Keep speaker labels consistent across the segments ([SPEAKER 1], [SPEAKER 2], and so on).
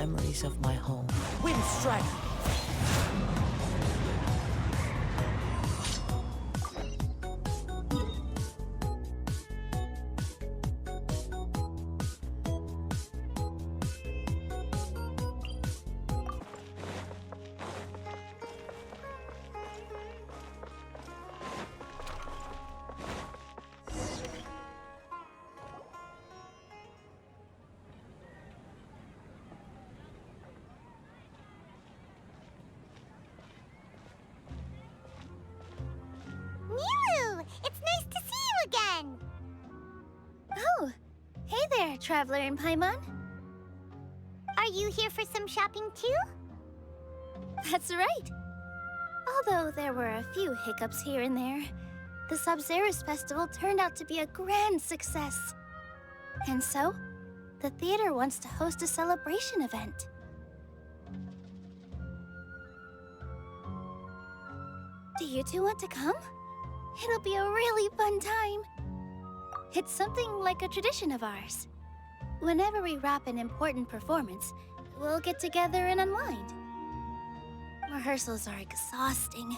[SPEAKER 1] memories of my home. Wind strike!
[SPEAKER 2] Traveler in Paimon?
[SPEAKER 3] Are you here for some shopping too?
[SPEAKER 2] That's right. Although there were a few hiccups here and there, the Sub-Zerus Festival turned out to be a grand success. And so, the theater wants to host a celebration event. Do you two want to come? It'll be a really fun time. It's something like a tradition of ours. Whenever we wrap an important performance, we'll get together and unwind. Rehearsals are exhausting.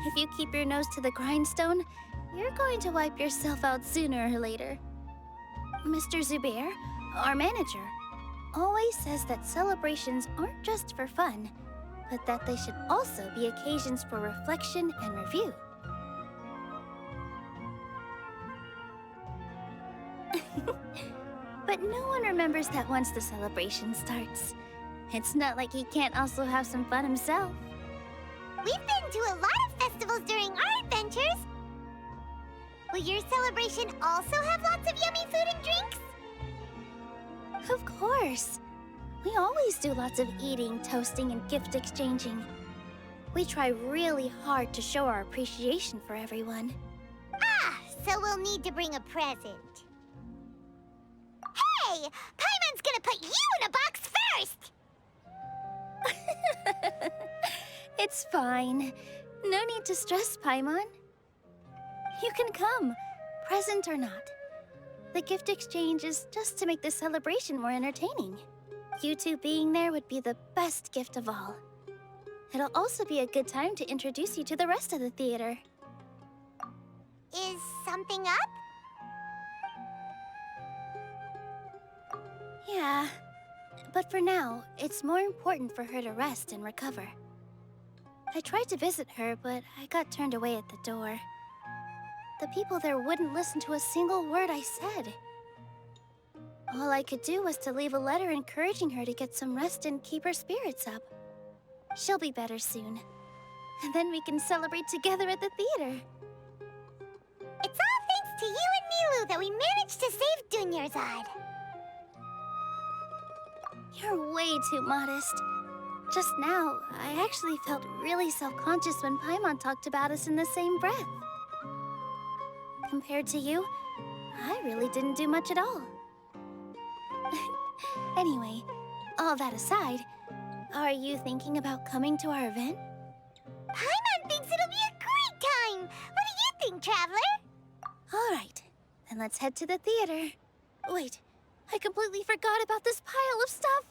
[SPEAKER 2] If you keep your nose to the grindstone, you're going to wipe yourself out sooner or later. Mr. Zubair, our manager, always says that celebrations aren't just for fun, but that they should also be occasions for reflection and review. But no one remembers that once the celebration starts. It's not like he can't also have some fun himself.
[SPEAKER 3] We've been to a lot of festivals during our adventures. Will your celebration also have lots of yummy food and drinks?
[SPEAKER 2] Of course. We always do lots of eating, toasting, and gift exchanging. We try really hard to show our appreciation for everyone.
[SPEAKER 3] Ah, so we'll need to bring a present. Hey! Paimon's gonna put you in a box first!
[SPEAKER 2] It's fine. No need to stress, Paimon. You can come, present or not. The gift exchange is just to make the celebration more entertaining. You two being there would be the best gift of all. It'll also be a good time to introduce you to the rest of the theater.
[SPEAKER 3] Is something up?
[SPEAKER 2] Yeah, but for now, it's more important for her to rest and recover. I tried to visit her, but I got turned away at the door. The people there wouldn't listen to a single word I said. All I could do was to leave a letter encouraging her to get some rest and keep her spirits up. She'll be better soon. And then we can celebrate together at the theater.
[SPEAKER 3] It's all thanks to you and Nilu that we managed to save Dunyarzad.
[SPEAKER 2] You're way too modest. Just now, I actually felt really self-conscious when Paimon talked about us in the same breath. Compared to you, I really didn't do much at all. Anyway, all that aside, are you thinking about coming to our event?
[SPEAKER 3] Paimon thinks it'll be a great time! What do you think, Traveler?
[SPEAKER 2] All right, then let's head to the theater. Wait, I completely forgot about this pile of stuff.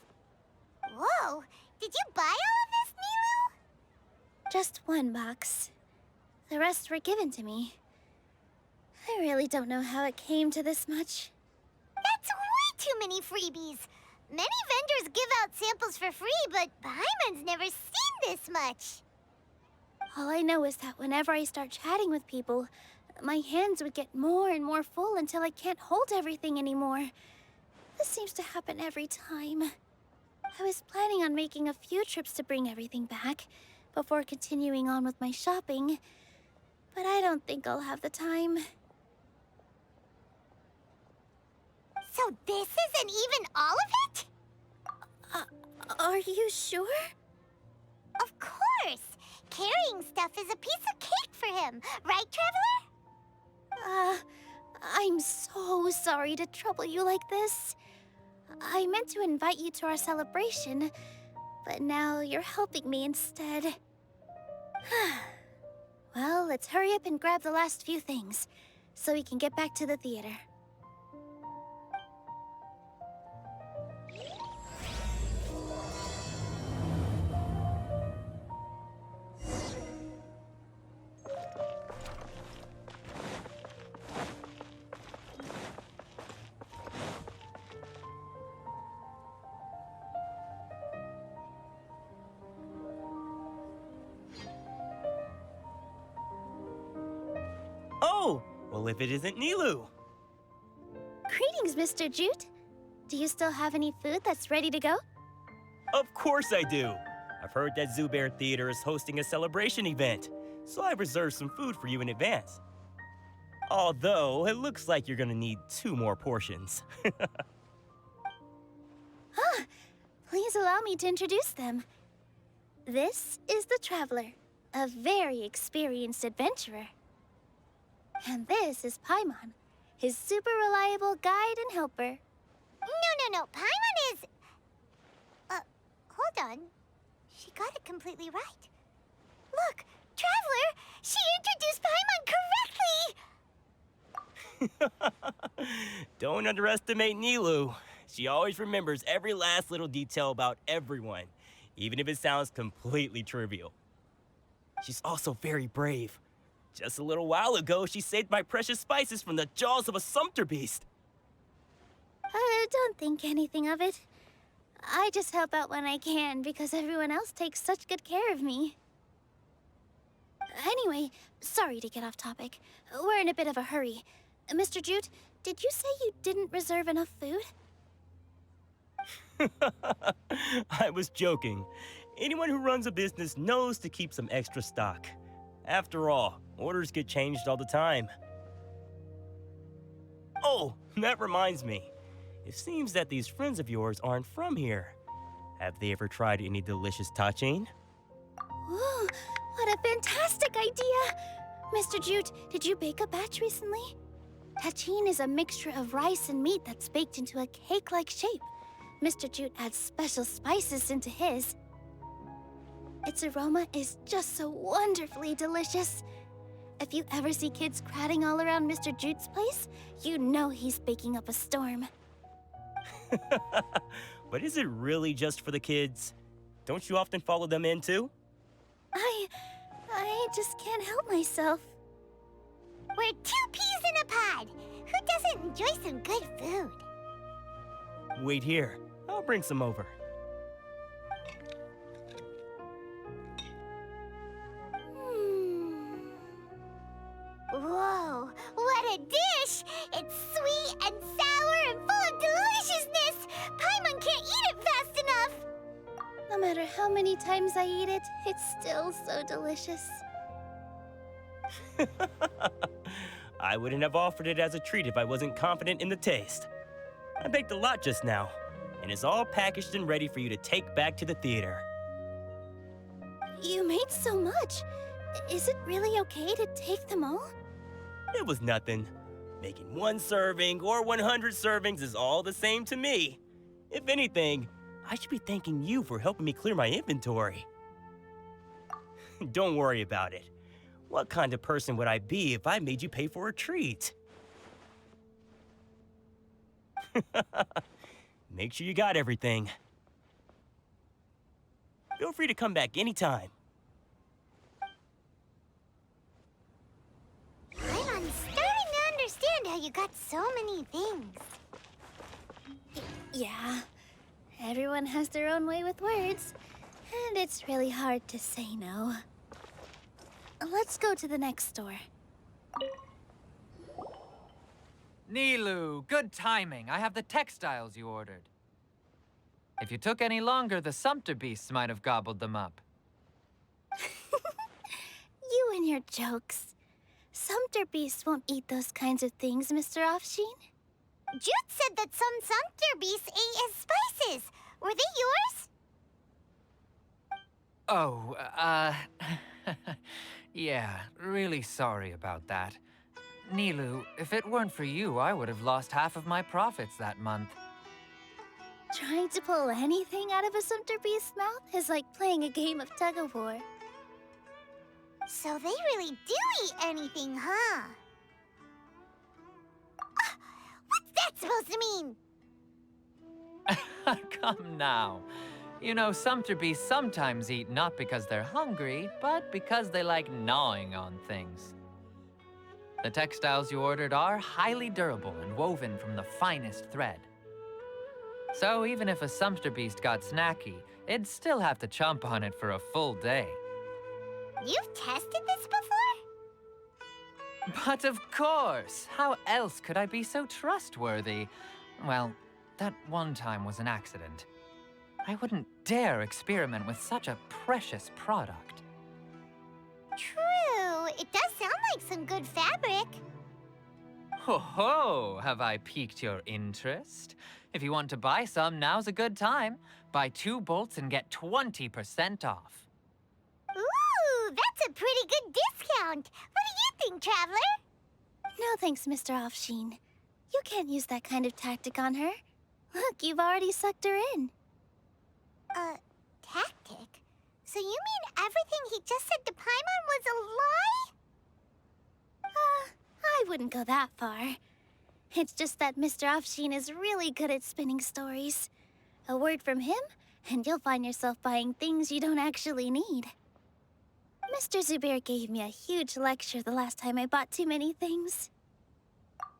[SPEAKER 3] Whoa, did you buy all of this, Nilu?
[SPEAKER 2] Just one box. The rest were given to me. I really don't know how it came to this much.
[SPEAKER 3] That's way too many freebies. Many vendors give out samples for free, but Paimon's never seen this much.
[SPEAKER 2] All I know is that whenever I start chatting with people, my hands would get more and more full until I can't hold everything anymore. This seems to happen every time. I was planning on making a few trips to bring everything back before continuing on with my shopping, but I don't think I'll have the time.
[SPEAKER 3] So this isn't even all of it?
[SPEAKER 2] Are you sure?
[SPEAKER 3] Of course! Carrying stuff is a piece of cake for him, right, Traveler?
[SPEAKER 2] I'm so sorry to trouble you like this. I meant to invite you to our celebration, but now you're helping me instead. Well, let's hurry up and grab the last few things, so we can get back to the theater.
[SPEAKER 4] Well, if it isn't Nilu.
[SPEAKER 2] Greetings, Mr. Jute. Do you still have any food that's ready to go?
[SPEAKER 4] Of course I do. I've heard that Zubair Theater is hosting a celebration event, so I've reserved some food for you in advance. Although, it looks like you're gonna need 2 more portions.
[SPEAKER 2] Please allow me to introduce them. This is the Traveler, a very experienced adventurer. And this is Paimon, his super reliable guide and helper.
[SPEAKER 3] No. Paimon is... hold on. She got it completely right. Look, Traveler! She introduced Paimon correctly!
[SPEAKER 4] Don't underestimate Nilu. She always remembers every last little detail about everyone, even if it sounds completely trivial. She's also very brave. Just a little while ago, she saved my precious spices from the jaws of a sumpter beast.
[SPEAKER 2] Don't think anything of it. I just help out when I can because everyone else takes such good care of me. Anyway, sorry to get off topic. We're in a bit of a hurry. Mr. Jute, did you say you didn't reserve enough food?
[SPEAKER 4] I was joking. Anyone who runs a business knows to keep some extra stock. After all, orders get changed all the time. Oh, that reminds me. It seems that these friends of yours aren't from here. Have they ever tried any delicious tachin?
[SPEAKER 2] Ooh, what a fantastic idea! Mr. Jute, did you bake a batch recently? Tachin is a mixture of rice and meat that's baked into a cake-like shape. Mr. Jute adds special spices into his. Its aroma is just so wonderfully delicious. If you ever see kids crowding all around Mr. Jute's place, you know he's baking up a storm.
[SPEAKER 4] But is it really just for the kids? Don't you often follow them in too?
[SPEAKER 2] I just can't help myself.
[SPEAKER 3] We're 2 peas in a pod! Who doesn't enjoy some good food?
[SPEAKER 4] Wait here. I'll bring some over.
[SPEAKER 3] Whoa, what a dish! It's sweet and sour and full of deliciousness! Paimon can't eat it fast enough!
[SPEAKER 2] No matter how many times I eat it, it's still so delicious.
[SPEAKER 4] I wouldn't have offered it as a treat if I wasn't confident in the taste. I baked a lot just now, and it's all packaged and ready for you to take back to the theater.
[SPEAKER 2] You made so much. Is it really okay to take them all?
[SPEAKER 4] It was nothing. Making 1 serving or 100 servings is all the same to me. If anything, I should be thanking you for helping me clear my inventory. Don't worry about it. What kind of person would I be if I made you pay for a treat? Make sure you got everything. Feel free to come back anytime.
[SPEAKER 3] I'm starting to understand how you got so many things.
[SPEAKER 2] Yeah. Everyone has their own way with words, and it's really hard to say no. Let's go to the next store.
[SPEAKER 5] Nilu, good timing. I have the textiles you ordered. If you took any longer, the sumpter beasts might have gobbled them up.
[SPEAKER 2] You and your jokes. Sumpter beasts won't eat those kinds of things, Mr. Offsheen.
[SPEAKER 3] Jute said that some sumpter beasts ate his spices. Were they yours?
[SPEAKER 5] Oh, yeah, really sorry about that. Nilu, if it weren't for you, I would have lost half of my profits that month.
[SPEAKER 2] Trying to pull anything out of a sumpter beast's mouth is like playing a game of tug-of-war.
[SPEAKER 3] So they really do eat anything, huh? What's that supposed to mean?
[SPEAKER 5] Come now. You know, sumpter beasts sometimes eat not because they're hungry, but because they like gnawing on things. The textiles you ordered are highly durable and woven from the finest thread. So even if a sumpter beast got snacky, it'd still have to chomp on it for a full day.
[SPEAKER 3] You've tested this before?
[SPEAKER 5] But of course! How else could I be so trustworthy? Well, that one time was an accident. I wouldn't dare experiment with such a precious product.
[SPEAKER 3] True, it does sound like some good fabric.
[SPEAKER 5] Ho ho! Have I piqued your interest? If you want to buy some, now's a good time. Buy 2 bolts and get 20% off.
[SPEAKER 3] Ooh, that's a pretty good discount. What do you think, Traveler?
[SPEAKER 2] No thanks, Mr. Offsheen. You can't use that kind of tactic on her. Look, you've already sucked her in.
[SPEAKER 3] Tactic? So you mean everything he just said to Paimon was a lie?
[SPEAKER 2] I wouldn't go that far. It's just that Mr. Offsheen is really good at spinning stories. A word from him, and you'll find yourself buying things you don't actually need. Mr. Zubair gave me a huge lecture the last time I bought too many things.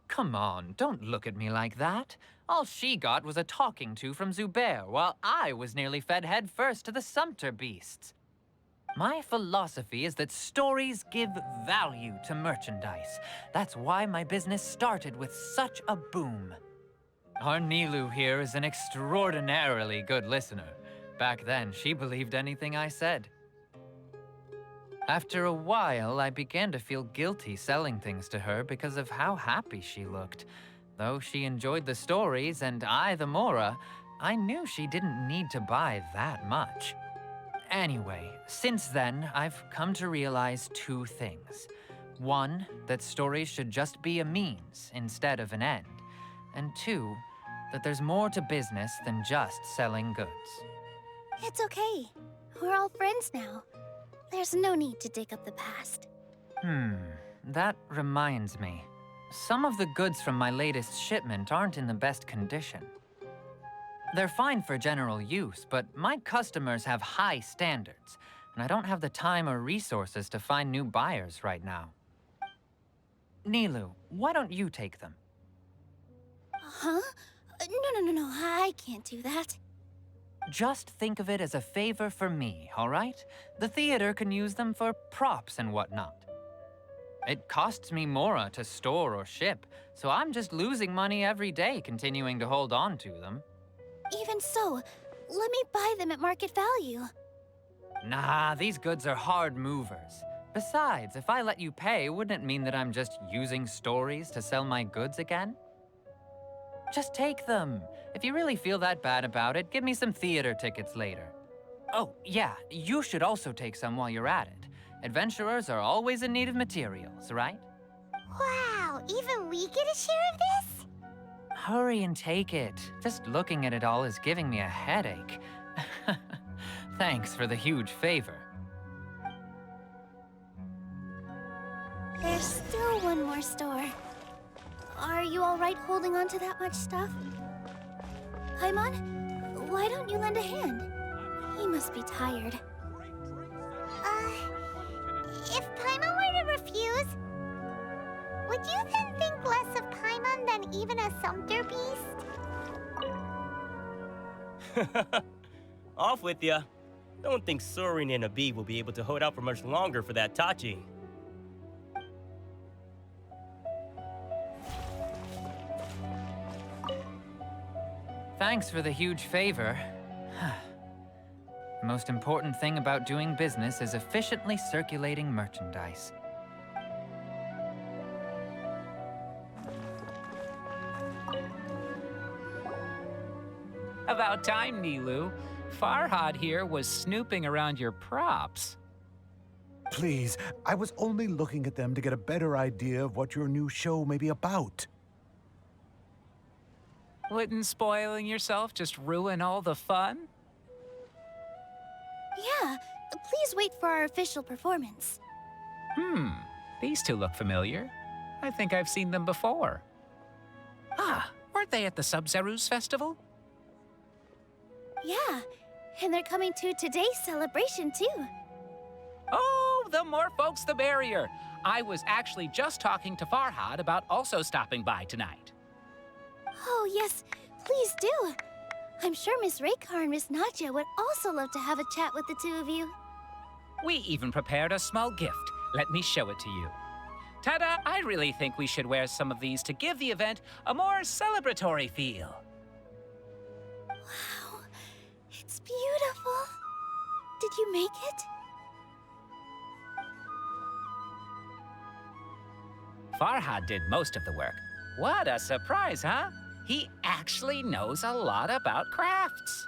[SPEAKER 5] Come on, don't look at me like that. All she got was a talking to from Zubair, while I was nearly fed head first to the Sumpter beasts. My philosophy is that stories give value to merchandise. That's why my business started with such a boom. Our Nilu here is an extraordinarily good listener. Back then, she believed anything I said. After a while, I began to feel guilty selling things to her because of how happy she looked. Though she enjoyed the stories and I the Mora, I knew she didn't need to buy that much. Anyway, since then, I've come to realize 2 things. 1, that stories should just be a means instead of an end. And 2, that there's more to business than just selling goods.
[SPEAKER 2] It's okay. We're all friends now. There's no need to dig up the past.
[SPEAKER 5] That reminds me. Some of the goods from my latest shipment aren't in the best condition. They're fine for general use, but my customers have high standards, and I don't have the time or resources to find new buyers right now. Nilu, why don't you take them?
[SPEAKER 2] Huh? No, I can't do that.
[SPEAKER 5] Just think of it as a favor for me, all right? The theater can use them for props and whatnot. It costs me Mora to store or ship, so I'm just losing money every day continuing to hold on to them.
[SPEAKER 2] Even so, let me buy them at market value.
[SPEAKER 5] Nah, these goods are hard movers. Besides, if I let you pay, wouldn't it mean that I'm just using stories to sell my goods again? Just take them. If you really feel that bad about it, give me some theater tickets later. Oh, yeah, you should also take some while you're at it. Adventurers are always in need of materials, right?
[SPEAKER 3] Wow, even we get a share of this?
[SPEAKER 5] Hurry and take it. Just looking at it all is giving me a headache. Thanks for the huge favor.
[SPEAKER 2] There's still one more store. Are you all right holding on to that much stuff? Paimon, why don't you lend a hand? He must be tired.
[SPEAKER 3] If Paimon were to refuse, would you then think less of Paimon than even a Sumpter beast?
[SPEAKER 4] Off with ya. Don't think Sorin and Abi will be able to hold out for much longer for that Tachi.
[SPEAKER 5] Thanks for the huge favor. The most important thing about doing business is efficiently circulating merchandise.
[SPEAKER 6] About time, Nilu. Farhad here was snooping around your props.
[SPEAKER 7] Please, I was only looking at them to get a better idea of what your new show may be about.
[SPEAKER 6] Wouldn't spoiling yourself just ruin all the fun?
[SPEAKER 2] Yeah, please wait for our official performance.
[SPEAKER 6] These two look familiar. I think I've seen them before. Ah, weren't they at the Sub-Zerus festival?
[SPEAKER 2] Yeah, and they're coming to today's celebration too.
[SPEAKER 6] Oh, the more folks the merrier. I was actually just talking to Farhad about also stopping by tonight.
[SPEAKER 2] Oh yes, please do. I'm sure Miss Raykar and Miss Nadja would also love to have a chat with the two of you.
[SPEAKER 6] We even prepared a small gift. Let me show it to you. Ta-da! I really think we should wear some of these to give the event a more celebratory feel.
[SPEAKER 2] Wow, it's beautiful. Did you make it?
[SPEAKER 6] Farhad did most of the work. What a surprise, huh? He actually knows a lot about crafts.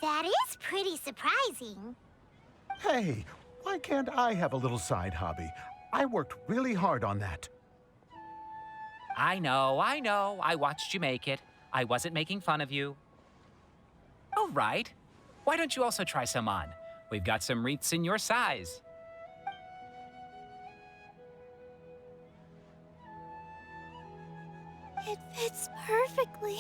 [SPEAKER 3] That is pretty surprising.
[SPEAKER 7] Hey, why can't I have a little side hobby? I worked really hard on that.
[SPEAKER 6] I know. I watched you make it. I wasn't making fun of you. All right. Why don't you also try some on? We've got some wreaths in your size.
[SPEAKER 2] It fits perfectly.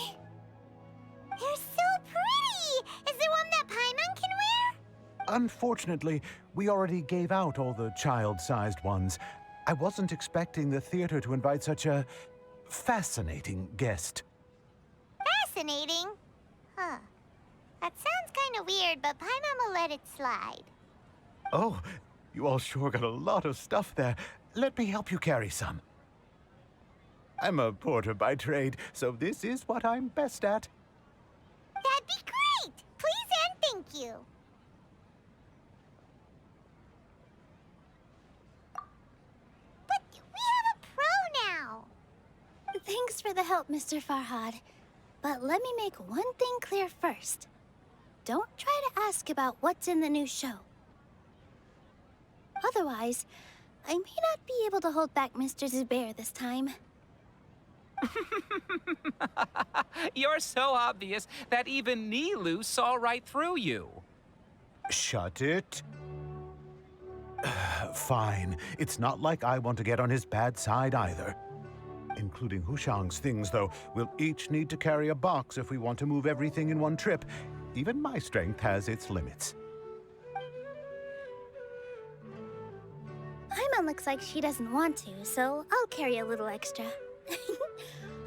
[SPEAKER 3] They're so pretty! Is there one that Paimon can wear?
[SPEAKER 7] Unfortunately, we already gave out all the child-sized ones. I wasn't expecting the theater to invite such a fascinating guest.
[SPEAKER 3] Fascinating. Huh. That sounds kind of weird, but Paimon will let it slide.
[SPEAKER 7] Oh, you all sure got a lot of stuff there. Let me help you carry some. I'm a porter by trade, so this is what I'm best at.
[SPEAKER 3] That'd be great! Please and thank you. But we have a pro now.
[SPEAKER 2] Thanks for the help, Mr. Farhad. But let me make one thing clear first. Don't try to ask about what's in the new show. Otherwise, I may not be able to hold back Mr. Zubair this time.
[SPEAKER 6] You're so obvious that even Nilu saw right through you.
[SPEAKER 7] Shut it. Fine. It's not like I want to get on his bad side either. Including Hushang's things, though, we'll each need to carry a box if we want to move everything in one trip. Even my strength has its limits.
[SPEAKER 2] Paimon looks like she doesn't want to, so I'll carry a little extra.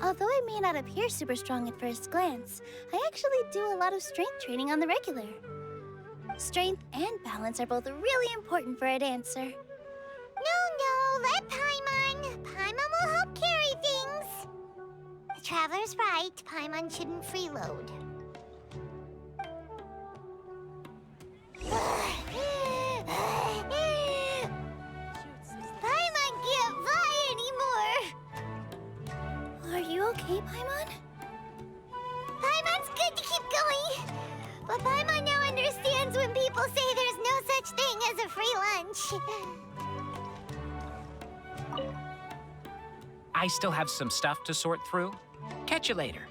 [SPEAKER 2] Although I may not appear super strong at first glance, I actually do a lot of strength training on the regular. Strength and balance are both really important for a dancer.
[SPEAKER 3] No, let Paimon. Paimon will help carry things. The Traveler's right. Paimon shouldn't freeload. Paimon can't fly anymore.
[SPEAKER 2] Are you okay, Paimon?
[SPEAKER 3] Paimon's good to keep going. But Paimon now understands when people say there's no such thing as a free lunch.
[SPEAKER 6] I still have some stuff to sort through. Catch you later.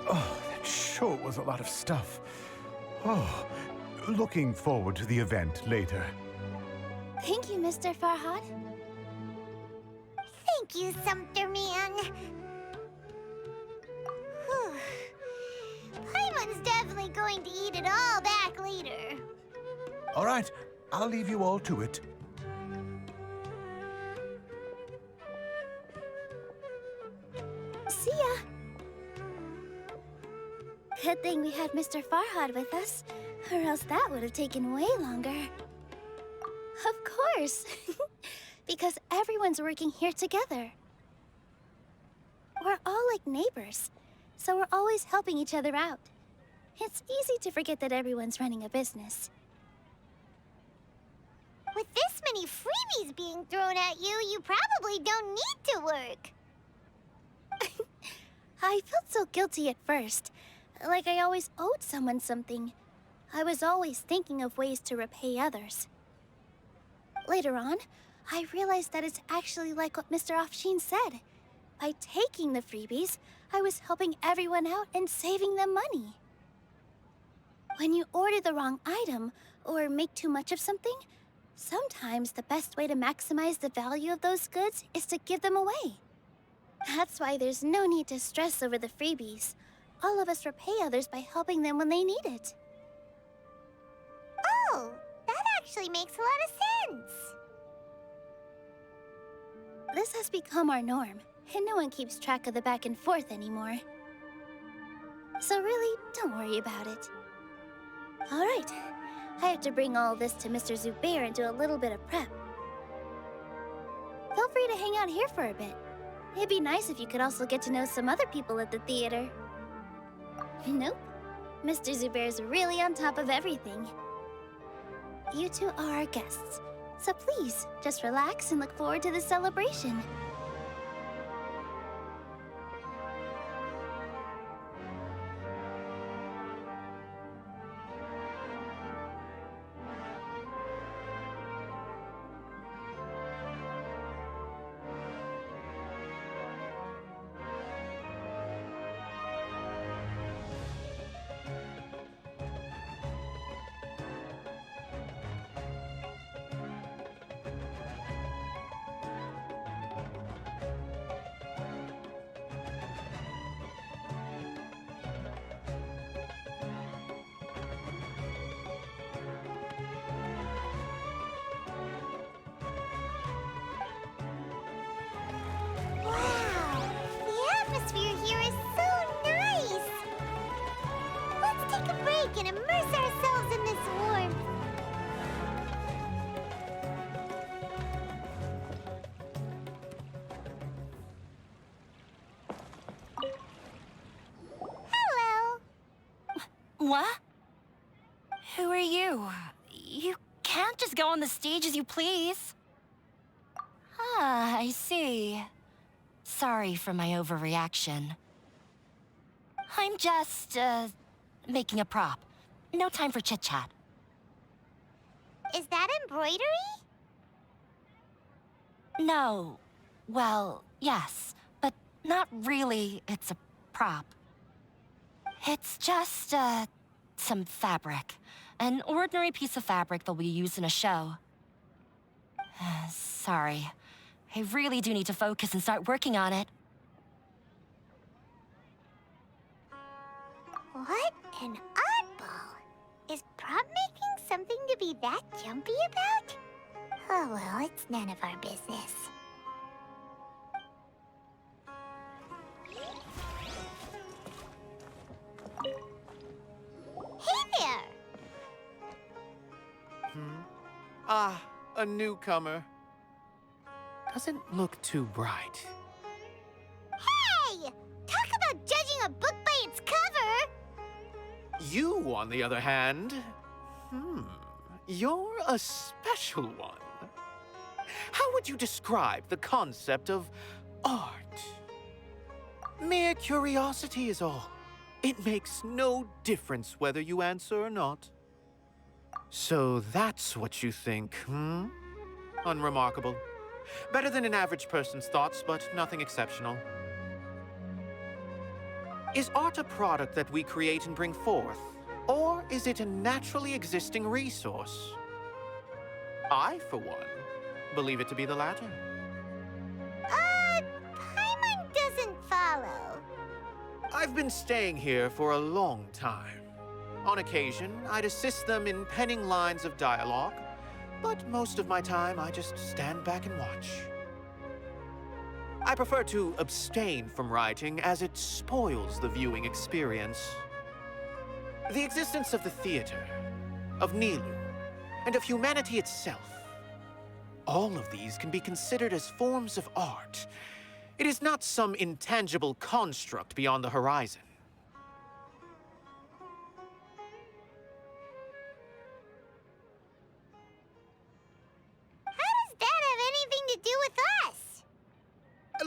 [SPEAKER 7] Oh, that sure was a lot of stuff. Oh, looking forward to the event later.
[SPEAKER 2] Thank you, Mr. Farhad.
[SPEAKER 3] Thank you, Sumpter Man. Whew. Paimon's definitely going to eat it all back later.
[SPEAKER 7] All right, I'll leave you all to it.
[SPEAKER 2] See ya. Good thing we had Mr. Farhad with us, or else that would have taken way longer. Of course, because everyone's working here together. We're all like neighbors, so we're always helping each other out. It's easy to forget that everyone's running a business.
[SPEAKER 3] With this many freebies being thrown at you, you probably don't need to work.
[SPEAKER 2] I felt so guilty at first, like I always owed someone something. I was always thinking of ways to repay others. Later on, I realized that it's actually like what Mr. Afshin said. By taking the freebies, I was helping everyone out and saving them money. When you order the wrong item or make too much of something, sometimes the best way to maximize the value of those goods is to give them away. That's why there's no need to stress over the freebies. All of us repay others by helping them when they need it.
[SPEAKER 3] Oh, that actually makes a lot of sense.
[SPEAKER 2] This has become our norm. and no one keeps track of the back and forth anymore. So really, don't worry about it. Alright, I have to bring all this to Mr. Zubair and do a little bit of prep. Feel free to hang out here for a bit. It'd be nice if you could also get to know some other people at the theater. Nope. Mr. Zubair's really on top of everything. You two are our guests, so please, just relax and look forward to the celebration.
[SPEAKER 3] Wow, the atmosphere here is so nice. Let's take a break and immerse ourselves in this warmth. Hello.
[SPEAKER 1] What? Who are you? You can't just go on the stage as you please. Ah, I see. Sorry for my overreaction. I'm just, making a prop. No time for chit-chat.
[SPEAKER 3] Is that embroidery?
[SPEAKER 1] No. Well, yes, but not really. It's a prop. It's just, some fabric. An ordinary piece of fabric that we use in a show. Sorry. I really do need to focus and start working on it.
[SPEAKER 3] What an oddball. Is prop making something to be that jumpy about? Oh well, it's none of our business. Hey there!
[SPEAKER 8] Ah, a newcomer. Doesn't look too bright.
[SPEAKER 3] Hey! Talk about judging a book by its cover!
[SPEAKER 8] You, on the other hand, you're a special one. How would you describe the concept of art? Mere curiosity is all. It makes no difference whether you answer or not. So that's what you think, Unremarkable. Better than an average person's thoughts, but nothing exceptional. Is art a product that we create and bring forth? Or is it a naturally existing resource? I, for one, believe it to be the latter.
[SPEAKER 3] Paimon doesn't follow.
[SPEAKER 8] I've been staying here for a long time. On occasion, I'd assist them in penning lines of dialogue, but most of my time I just stand back and watch. I prefer to abstain from writing as it spoils the viewing experience. The existence of the theater, of Nilu, and of humanity itself, all of these can be considered as forms of art. It is not some intangible construct beyond the horizon.
[SPEAKER 3] How does that have anything to do with us?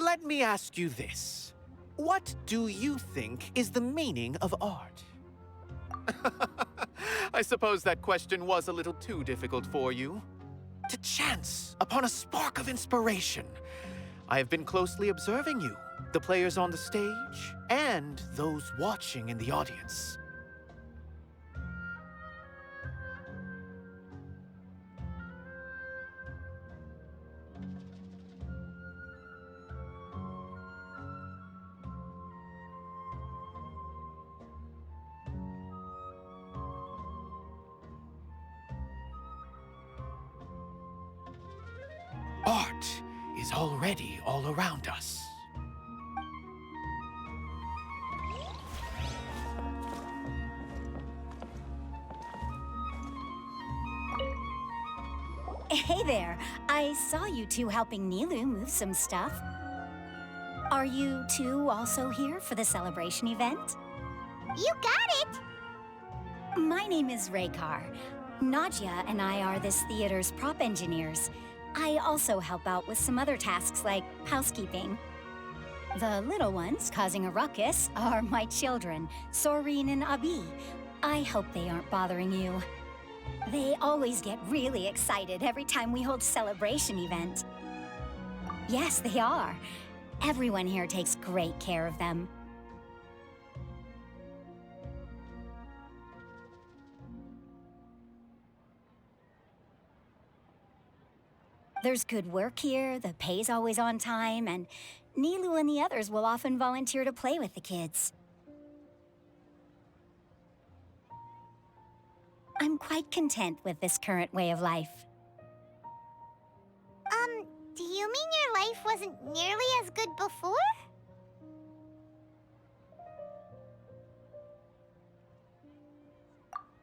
[SPEAKER 8] Let me ask you this. What do you think is the meaning of art? I suppose that question was a little too difficult for you. To chance upon a spark of inspiration. I have been closely observing you, the players on the stage, and those watching in the audience. Art is already all around us.
[SPEAKER 9] Hey there. I saw you two helping Nilu move some stuff. Are you two also here for the celebration event?
[SPEAKER 3] You got it!
[SPEAKER 9] My name is Raykar. Nadia and I are this theater's prop engineers. I also help out with some other tasks like housekeeping. The little ones causing a ruckus are my children, Soreen and Abi. I hope they aren't bothering you. They always get really excited every time we hold a celebration event. Yes, they are. Everyone here takes great care of them. There's good work here, the pay's always on time, and Nilu and the others will often volunteer to play with the kids. I'm quite content with this current way of life.
[SPEAKER 3] Do you mean your life wasn't nearly as good before?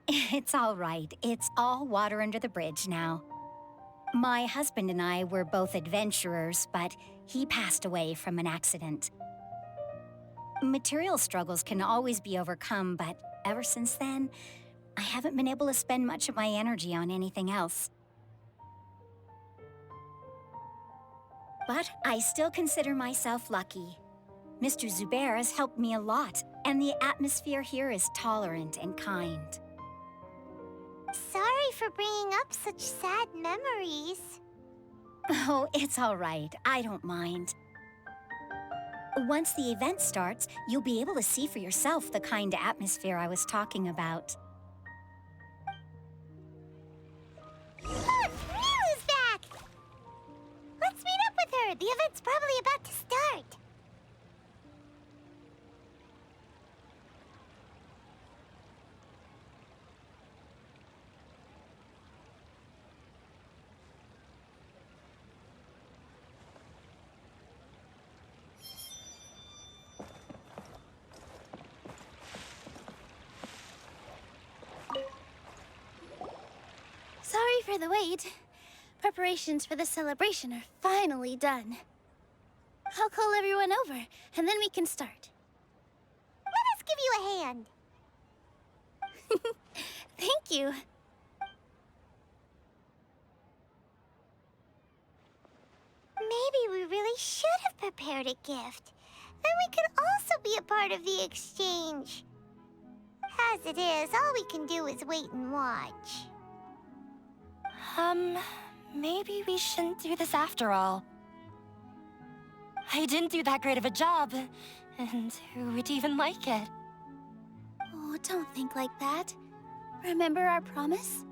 [SPEAKER 9] It's all right. It's all water under the bridge now. My husband and I were both adventurers, but he passed away from an accident. Material struggles can always be overcome, but ever since then, I haven't been able to spend much of my energy on anything else. But I still consider myself lucky. Mr. Zubair has helped me a lot, and the atmosphere here is tolerant and kind.
[SPEAKER 3] Sorry for bringing up such sad memories.
[SPEAKER 9] Oh, it's all right. I don't mind. Once the event starts, you'll be able to see for yourself the kind of atmosphere I was talking about.
[SPEAKER 3] Look, Nilu's back! Let's meet up with her. The event's probably about to start.
[SPEAKER 2] Sorry for the wait. Preparations for the celebration are finally done. I'll call everyone over, and then we can start.
[SPEAKER 3] Let us give you a hand.
[SPEAKER 2] Thank you.
[SPEAKER 3] Maybe we really should have prepared a gift. Then we could also be a part of the exchange. As it is, all we can do is wait and watch.
[SPEAKER 1] Maybe we shouldn't do this after all. I didn't do that great of a job, and who would even like it?
[SPEAKER 2] Oh, don't think like that. Remember our promise?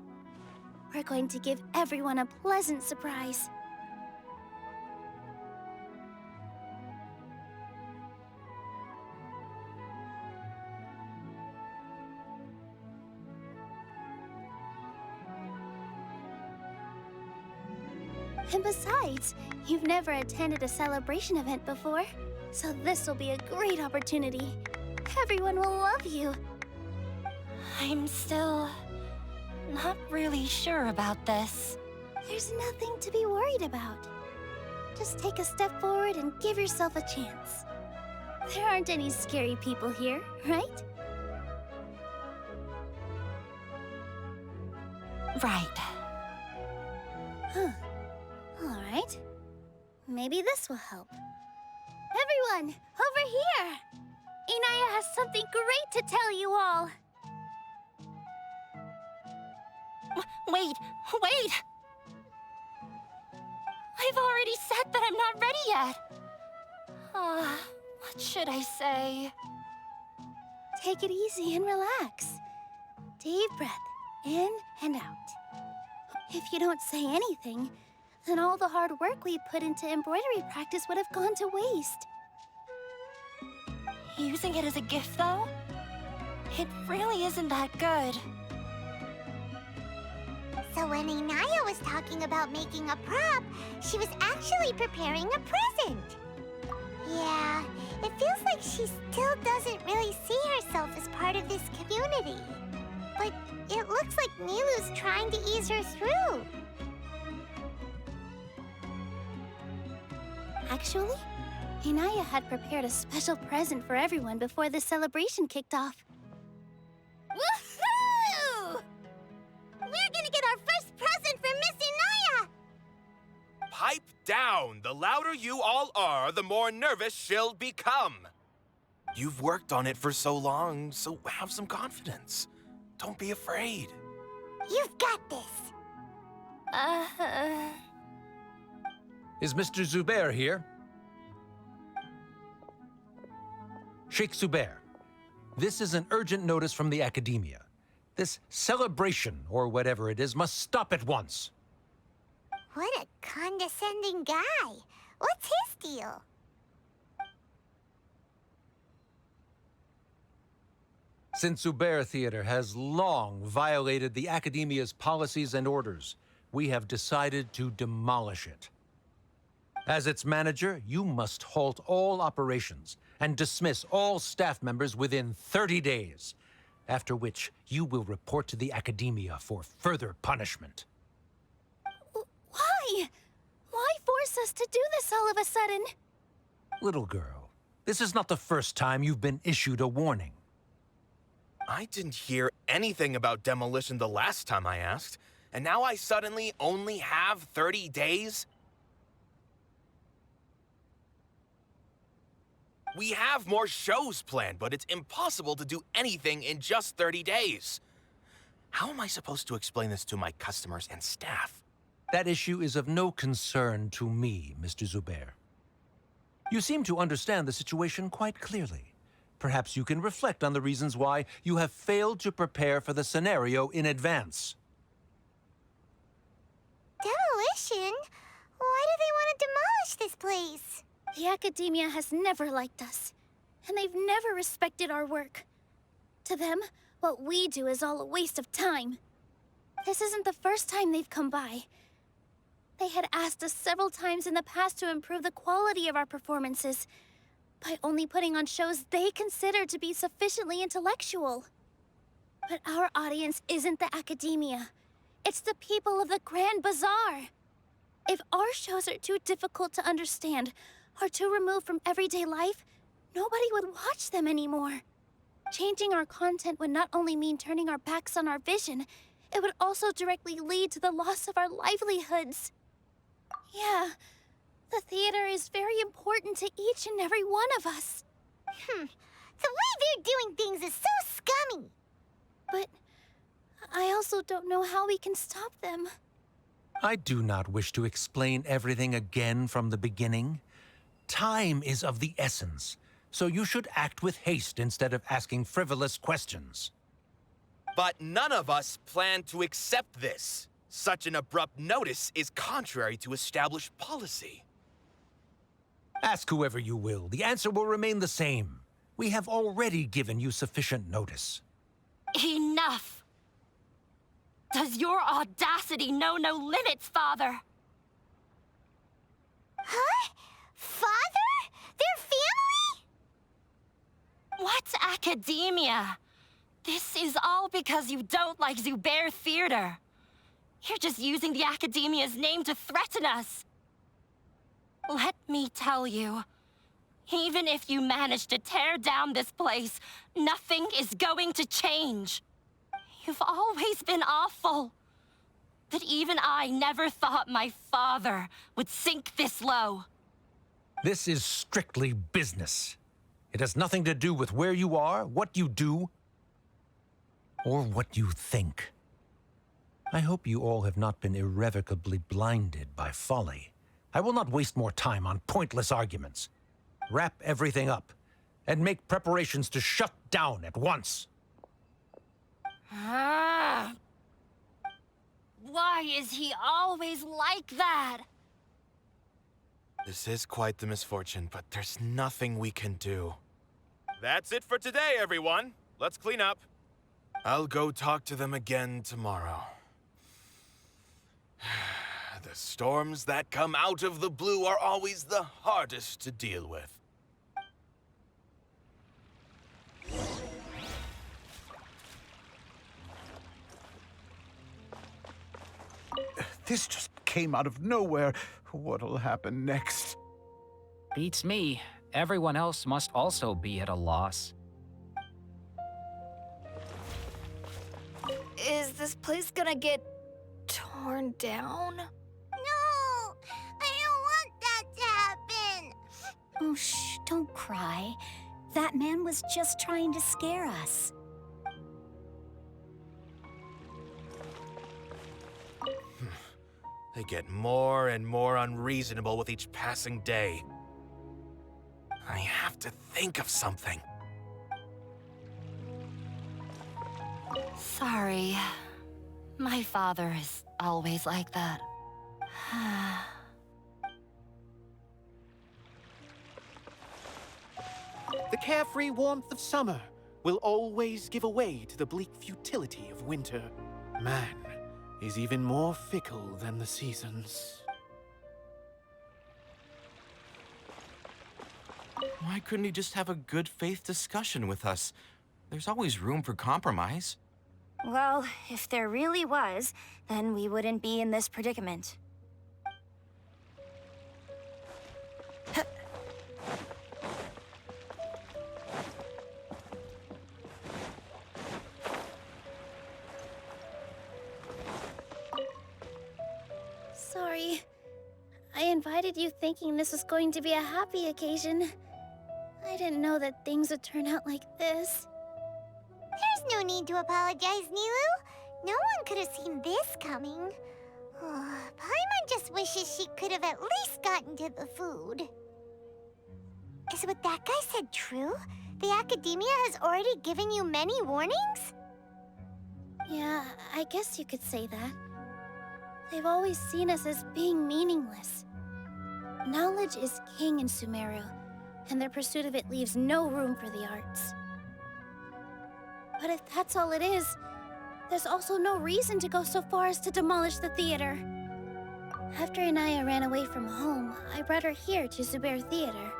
[SPEAKER 2] We're going to give everyone a pleasant surprise. And besides, you've never attended a celebration event before, so this will be a great opportunity. Everyone will love you.
[SPEAKER 1] I'm still not really sure about this.
[SPEAKER 2] There's nothing to be worried about. Just take a step forward and give yourself a chance. There aren't any scary people here, right?
[SPEAKER 1] Right.
[SPEAKER 2] Huh. All right. Maybe this will help. Everyone, over here! Inaya has something great to tell you all.
[SPEAKER 1] Wait! I've already said that I'm not ready yet. What should I say?
[SPEAKER 2] Take it easy and relax. Deep breath, in and out. If you don't say anything, then all the hard work we put into embroidery practice would have gone to waste.
[SPEAKER 1] Using it as a gift, though? It really isn't that good.
[SPEAKER 3] So when Inaya was talking about making a prop, she was actually preparing a present. Yeah, it feels like she still doesn't really see herself as part of this community. But it looks like Nilu's trying to ease her through.
[SPEAKER 2] Actually, Inaya had prepared a special present for everyone before the celebration kicked off.
[SPEAKER 3] Woohoo! We're gonna get our first present from Miss Inaya!
[SPEAKER 10] Pipe down! The louder you all are, the more nervous she'll become. You've worked on it for so long, so have some confidence. Don't be afraid.
[SPEAKER 3] You've got this.
[SPEAKER 11] Is Mr. Zubair here? Sheikh Zubair, this is an urgent notice from the Academia. This celebration, or whatever it is, must stop at once.
[SPEAKER 3] What a condescending guy. What's his deal?
[SPEAKER 11] Since Zubair Theater has long violated the Academia's policies and orders, we have decided to demolish it. As its manager, you must halt all operations and dismiss all staff members within 30 days, after which you will report to the Academia for further punishment.
[SPEAKER 2] Why? Why force us to do this all of a sudden?
[SPEAKER 11] Little girl, this is not the first time you've been issued a warning.
[SPEAKER 10] I didn't hear anything about demolition the last time I asked, and now I suddenly only have 30 days? We have more shows planned, but it's impossible to do anything in just 30 days. How am I supposed to explain this to my customers and staff?
[SPEAKER 11] That issue is of no concern to me, Mr. Zubair. You seem to understand the situation quite clearly. Perhaps you can reflect on the reasons why you have failed to prepare for the scenario in advance.
[SPEAKER 3] Demolition? Why do they want to demolish this place?
[SPEAKER 2] The Academia has never liked us, and they've never respected our work. To them, what we do is all a waste of time. This isn't the first time they've come by. They had asked us several times in the past to improve the quality of our performances by only putting on shows they consider to be sufficiently intellectual. But our audience isn't the Academia. It's the people of the Grand Bazaar. If our shows are too difficult to understand or too removed from everyday life, nobody would watch them anymore. Changing our content would not only mean turning our backs on our vision, it would also directly lead to the loss of our livelihoods. Yeah, the theater is very important to each and every one of us.
[SPEAKER 3] The way they're doing things is so scummy.
[SPEAKER 2] But I also don't know how we can stop them.
[SPEAKER 11] I do not wish to explain everything again from the beginning. Time is of the essence, so you should act with haste instead of asking frivolous questions.
[SPEAKER 10] But none of us plan to accept this. Such an abrupt notice is contrary to established policy.
[SPEAKER 11] Ask whoever you will, the answer will remain the same. We have already given you sufficient notice.
[SPEAKER 1] Enough! Does your audacity know no limits, Father?
[SPEAKER 3] Huh? Father? Their family?
[SPEAKER 1] What's academia? This is all because you don't like Zubair Theater. You're just using the Academia's name to threaten us. Let me tell you, even if you manage to tear down this place, nothing is going to change. You've always been awful. But even I never thought my father would sink this low.
[SPEAKER 11] This is strictly business. It has nothing to do with where you are, what you do, or what you think. I hope you all have not been irrevocably blinded by folly. I will not waste more time on pointless arguments. Wrap everything up, and make preparations to shut down at once.
[SPEAKER 1] Why is he always like that?
[SPEAKER 10] This is quite the misfortune, but there's nothing we can do. That's it for today, everyone. Let's clean up. I'll go talk to them again tomorrow. The storms that come out of the blue are always the hardest to deal with.
[SPEAKER 7] This just came out of nowhere. What'll happen next?
[SPEAKER 6] Beats me. Everyone else must also be at a loss.
[SPEAKER 1] Is this place gonna get torn down?
[SPEAKER 3] No! I don't want that to happen!
[SPEAKER 9] Oh, shh, don't cry. That man was just trying to scare us.
[SPEAKER 10] They get more and more unreasonable with each passing day. I have to think of something.
[SPEAKER 1] Sorry. My father is always like that.
[SPEAKER 8] The carefree warmth of summer will always give way to the bleak futility of winter. Man is even more fickle than the seasons.
[SPEAKER 10] Why couldn't he just have a good faith discussion with us? There's always room for compromise.
[SPEAKER 1] Well, if there really was, then we wouldn't be in this predicament.
[SPEAKER 2] Sorry. I invited you thinking this was going to be a happy occasion. I didn't know that things would turn out like this.
[SPEAKER 3] There's no need to apologize, Nilu. No one could have seen this coming. Paimon just wishes she could have at least gotten to the food. Is what that guy said true? The Academia has already given you many warnings?
[SPEAKER 2] Yeah, I guess you could say that. They've always seen us as being meaningless. Knowledge is king in Sumeru, and their pursuit of it leaves no room for the arts. But if that's all it is, there's also no reason to go so far as to demolish the theater. After Inaya ran away from home, I brought her here to Zubair Theater.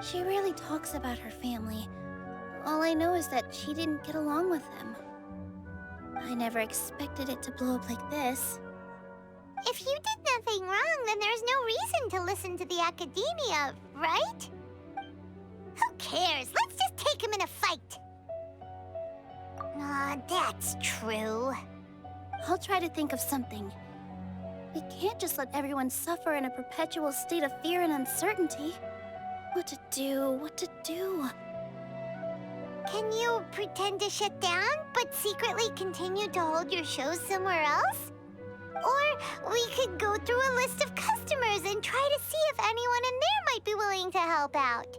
[SPEAKER 2] She rarely talks about her family. All I know is that she didn't get along with them. I never expected it to blow up like this.
[SPEAKER 3] If you did nothing wrong, then there's no reason to listen to the Academia, right? Who cares? Let's just take him in a fight. That's true.
[SPEAKER 2] I'll try to think of something. We can't just let everyone suffer in a perpetual state of fear and uncertainty. What to do?
[SPEAKER 3] Can you pretend to shut down, but secretly continue to hold your shows somewhere else? Or we could go through a list of customers and try to see if anyone in there might be willing to help out.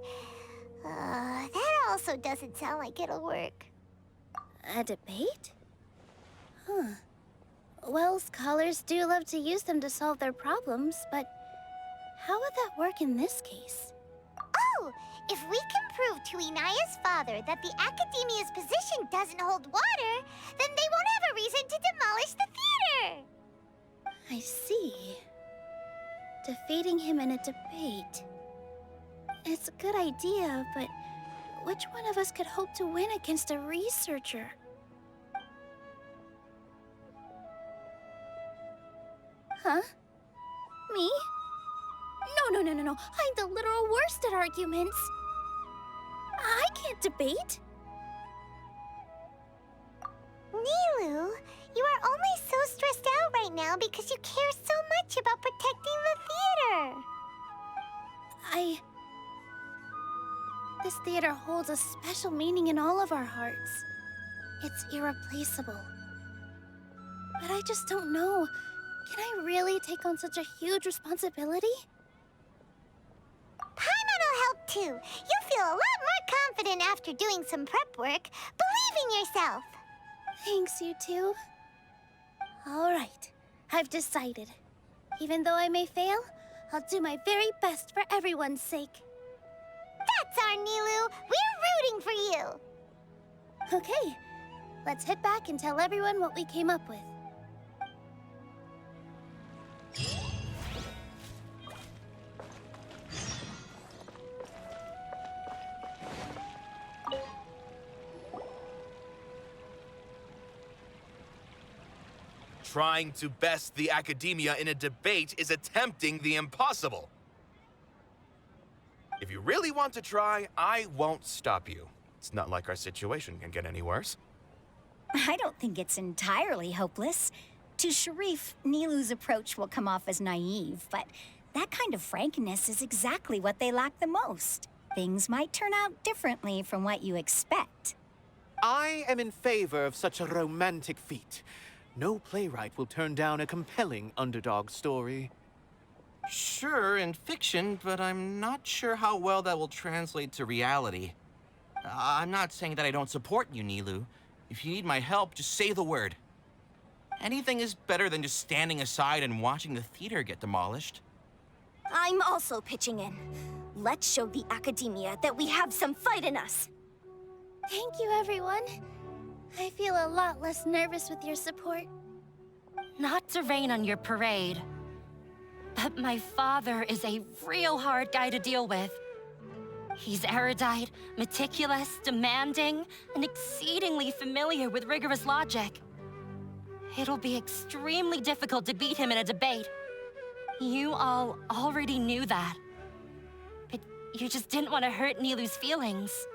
[SPEAKER 3] That also doesn't sound like it'll work.
[SPEAKER 2] A debate? Huh. Well, scholars do love to use them to solve their problems, but how would that work in this case?
[SPEAKER 3] Oh, if we can prove to Inaya's father that the Academia's position doesn't hold water, then they won't have a reason to demolish the theater!
[SPEAKER 2] I see. Defeating him in a debate. It's a good idea, but which one of us could hope to win against a researcher? Huh? Me? No. I'm the literal worst at arguments. I can't debate.
[SPEAKER 3] Nilu, you are only so stressed out right now because you care so much about protecting the theater.
[SPEAKER 2] This theater holds a special meaning in all of our hearts. It's irreplaceable. But I just don't know. Can I really take on such a huge responsibility?
[SPEAKER 3] Paimon will help too. You'll feel a lot more confident after doing some prep work. Believe in yourself.
[SPEAKER 2] Thanks, you two. All right, I've decided. Even though I may fail, I'll do my very best for everyone's sake.
[SPEAKER 3] That's our Nilu. We're rooting for you.
[SPEAKER 2] Okay, let's head back and tell everyone what we came up with.
[SPEAKER 10] Trying to best the Academia in a debate is attempting the impossible. If you really want to try, I won't stop you. It's not like our situation can get any worse.
[SPEAKER 9] I don't think it's entirely hopeless. To Sharif, Nilou's approach will come off as naive, but that kind of frankness is exactly what they lack the most. Things might turn out differently from what you expect.
[SPEAKER 8] I am in favor of such a romantic feat. No playwright will turn down a compelling underdog story.
[SPEAKER 12] Sure, in fiction, but I'm not sure how well that will translate to reality. I'm not saying that I don't support you, Nilou. If you need my help, just say the word. Anything is better than just standing aside and watching the theater get demolished.
[SPEAKER 2] I'm also pitching in. Let's show the academia that we have some fight in us. Thank you, everyone. I feel a lot less nervous with your support.
[SPEAKER 1] Not to rain on your parade, but my father is a real hard guy to deal with. He's erudite, meticulous, demanding, and exceedingly familiar with rigorous logic. It'll be extremely difficult to beat him in a debate. You all already knew that. But you just didn't want to hurt Nilou's feelings.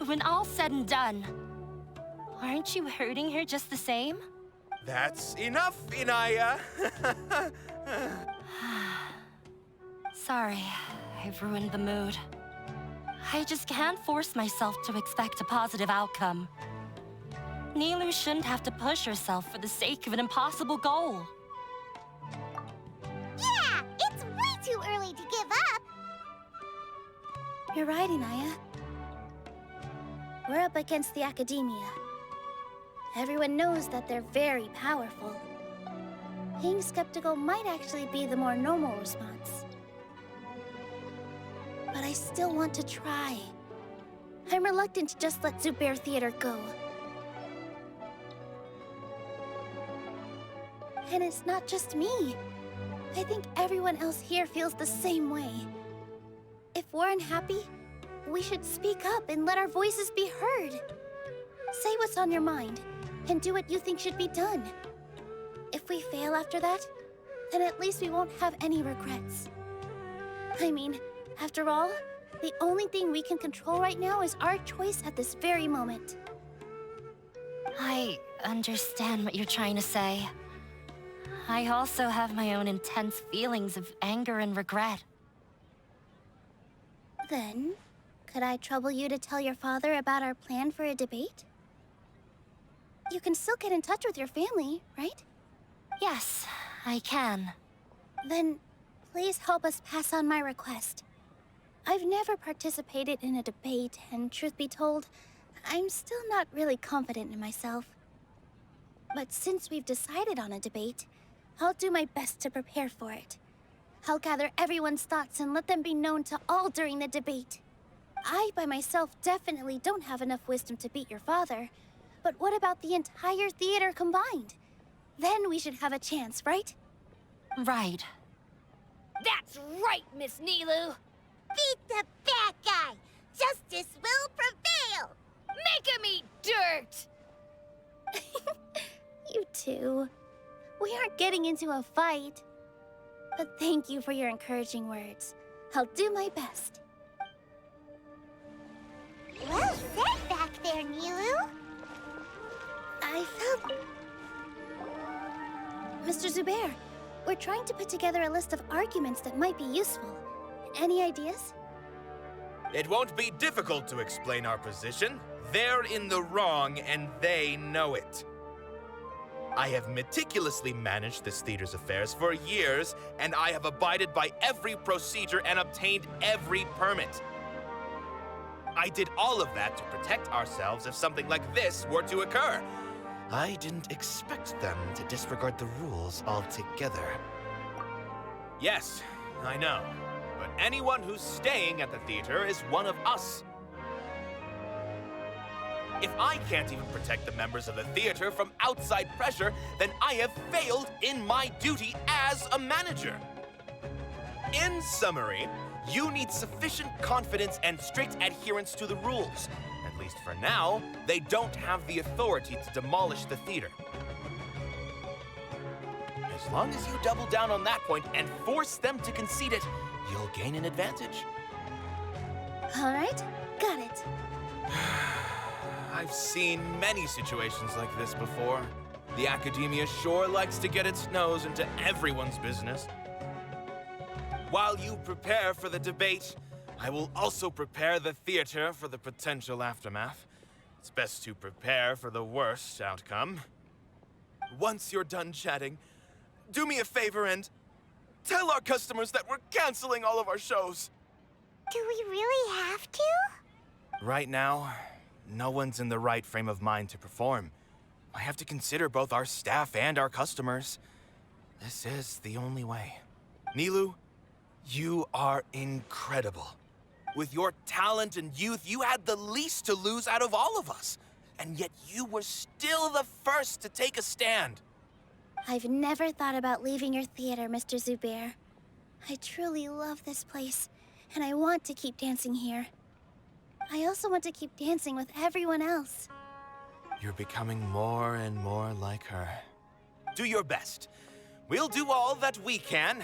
[SPEAKER 1] When all's said and done, aren't you hurting her just the same?
[SPEAKER 10] That's enough, Inaya.
[SPEAKER 1] Sorry, I've ruined the mood. I just can't force myself to expect a positive outcome. Nilou shouldn't have to push herself for the sake of an impossible goal.
[SPEAKER 3] Yeah, it's way too early to give up.
[SPEAKER 2] You're right, Inaya. We're up against the academia. Everyone knows that they're very powerful. Being skeptical might actually be the more normal response. But I still want to try. I'm reluctant to just let Zubair Theater go. And it's not just me. I think everyone else here feels the same way. If we're unhappy, we should speak up and let our voices be heard. Say what's on your mind, and do what you think should be done. If we fail after that, then at least we won't have any regrets. I mean, after all, the only thing we can control right now is our choice at this very moment.
[SPEAKER 1] I understand what you're trying to say. I also have my own intense feelings of anger and regret.
[SPEAKER 2] Then, could I trouble you to tell your father about our plan for a debate? You can still get in touch with your family, right?
[SPEAKER 1] Yes, I can.
[SPEAKER 2] Then, please help us pass on my request. I've never participated in a debate, and truth be told, I'm still not really confident in myself. But since we've decided on a debate, I'll do my best to prepare for it. I'll gather everyone's thoughts and let them be known to all during the debate. I, by myself, definitely don't have enough wisdom to beat your father. But what about the entire theater combined? Then we should have a chance, right?
[SPEAKER 1] Right.
[SPEAKER 2] That's right, Miss Nilou!
[SPEAKER 3] Beat the bad guy. Justice will prevail.
[SPEAKER 2] Make him eat dirt! You two. We aren't getting into a fight. But thank you for your encouraging words. I'll do my best.
[SPEAKER 3] Well said back there, Nilou.
[SPEAKER 2] I felt... Mr. Zubair, we're trying to put together a list of arguments that might be useful. Any ideas?
[SPEAKER 10] It won't be difficult to explain our position. They're in the wrong, and they know it. I have meticulously managed this theater's affairs for years, and I have abided by every procedure and obtained every permit. I did all of that to protect ourselves if something like this were to occur. I didn't expect them to disregard the rules altogether. Yes, I know. But anyone who's staying at the theater is one of us. If I can't even protect the members of the theater from outside pressure, then I have failed in my duty as a manager. In summary, you need sufficient confidence and strict adherence to the rules. At least for now, they don't have the authority to demolish the theater. As long as you double down on that point and force them to concede it, you'll gain an advantage.
[SPEAKER 2] All right, got it.
[SPEAKER 10] I've seen many situations like this before. The academia sure likes to get its nose into everyone's business. While you prepare for the debate, I will also prepare the theater for the potential aftermath. It's best to prepare for the worst outcome. Once you're done chatting, do me a favor and tell our customers that we're canceling all of our shows.
[SPEAKER 3] Do we really have to?
[SPEAKER 10] Right now, no one's in the right frame of mind to perform. I have to consider both our staff and our customers. This is the only way. Nilu, you are incredible. With your talent and youth, you had the least to lose out of all of us. And yet you were still the first to take a stand.
[SPEAKER 2] I've never thought about leaving your theater, Mr. Zubair. I truly love this place, and I want to keep dancing here. I also want to keep dancing with everyone else.
[SPEAKER 10] You're becoming more and more like her. Do your best. We'll do all that we can,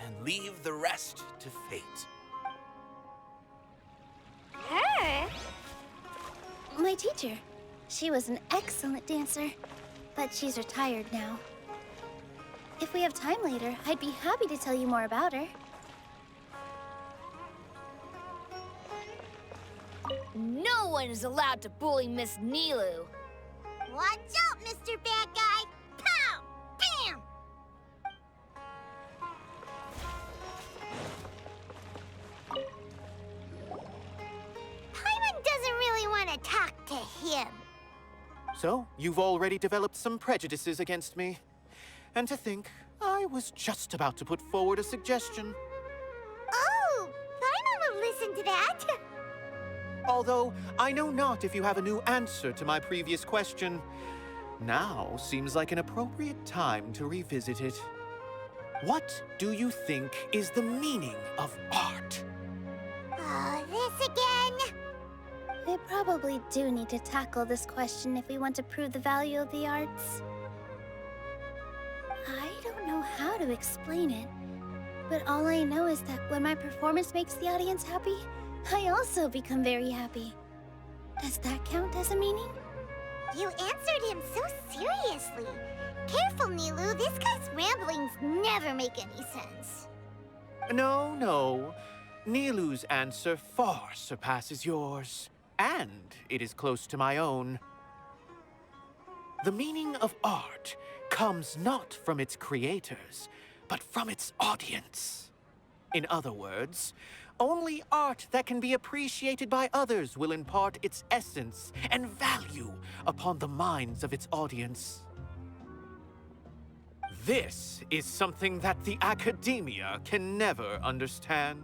[SPEAKER 10] and leave the rest to fate.
[SPEAKER 2] Her? My teacher. She was an excellent dancer, but she's retired now. If we have time later, I'd be happy to tell you more about her.
[SPEAKER 13] No one is allowed to bully Miss Nilu.
[SPEAKER 3] Watch out, Mr. Bad Guy! Pow! Bam! Paimon doesn't really want to talk to him.
[SPEAKER 8] So, you've already developed some prejudices against me. And to think, I was just about to put forward a suggestion.
[SPEAKER 3] Oh, Paimon will listen to that.
[SPEAKER 8] Although, I know not if you have a new answer to my previous question. Now seems like an appropriate time to revisit it. What do you think is the meaning of art?
[SPEAKER 3] Oh, this again?
[SPEAKER 2] We probably do need to tackle this question if we want to prove the value of the arts. I don't know how to explain it, but all I know is that when my performance makes the audience happy, I also become very happy. Does that count as a meaning?
[SPEAKER 3] You answered him so seriously. Careful, Nilu. This guy's ramblings never make any sense.
[SPEAKER 8] No. Nilu's answer far surpasses yours, and it is close to my own. The meaning of art comes not from its creators, but from its audience. In other words, only art that can be appreciated by others will impart its essence and value upon the minds of its audience. This is something that the academia can never understand.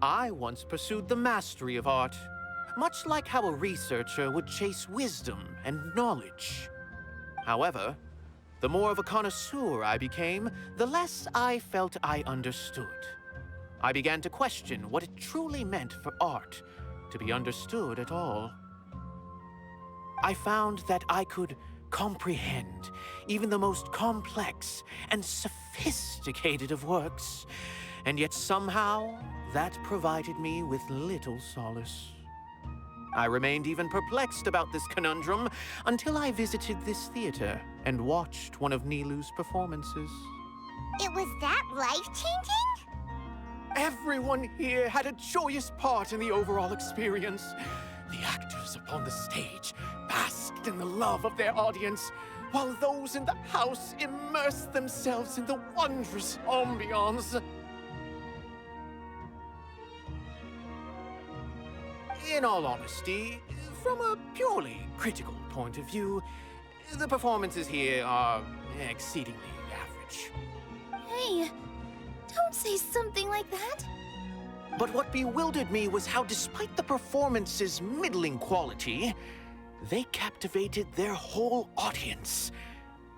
[SPEAKER 8] I once pursued the mastery of art, much like how a researcher would chase wisdom and knowledge. However, the more of a connoisseur I became, the less I felt I understood. I began to question what it truly meant for art to be understood at all. I found that I could comprehend even the most complex and sophisticated of works, and yet somehow that provided me with little solace. I remained even perplexed about this conundrum until I visited this theater and watched one of Nilu's performances.
[SPEAKER 3] It was that life-changing?
[SPEAKER 8] Everyone here had a joyous part in the overall experience. The actors upon the stage basked in the love of their audience, while those in the house immersed themselves in the wondrous ambiance. In all honesty, from a purely critical point of view, the performances here are exceedingly average.
[SPEAKER 2] Hey, don't say something like that.
[SPEAKER 8] But what bewildered me was how, despite the performance's middling quality, they captivated their whole audience.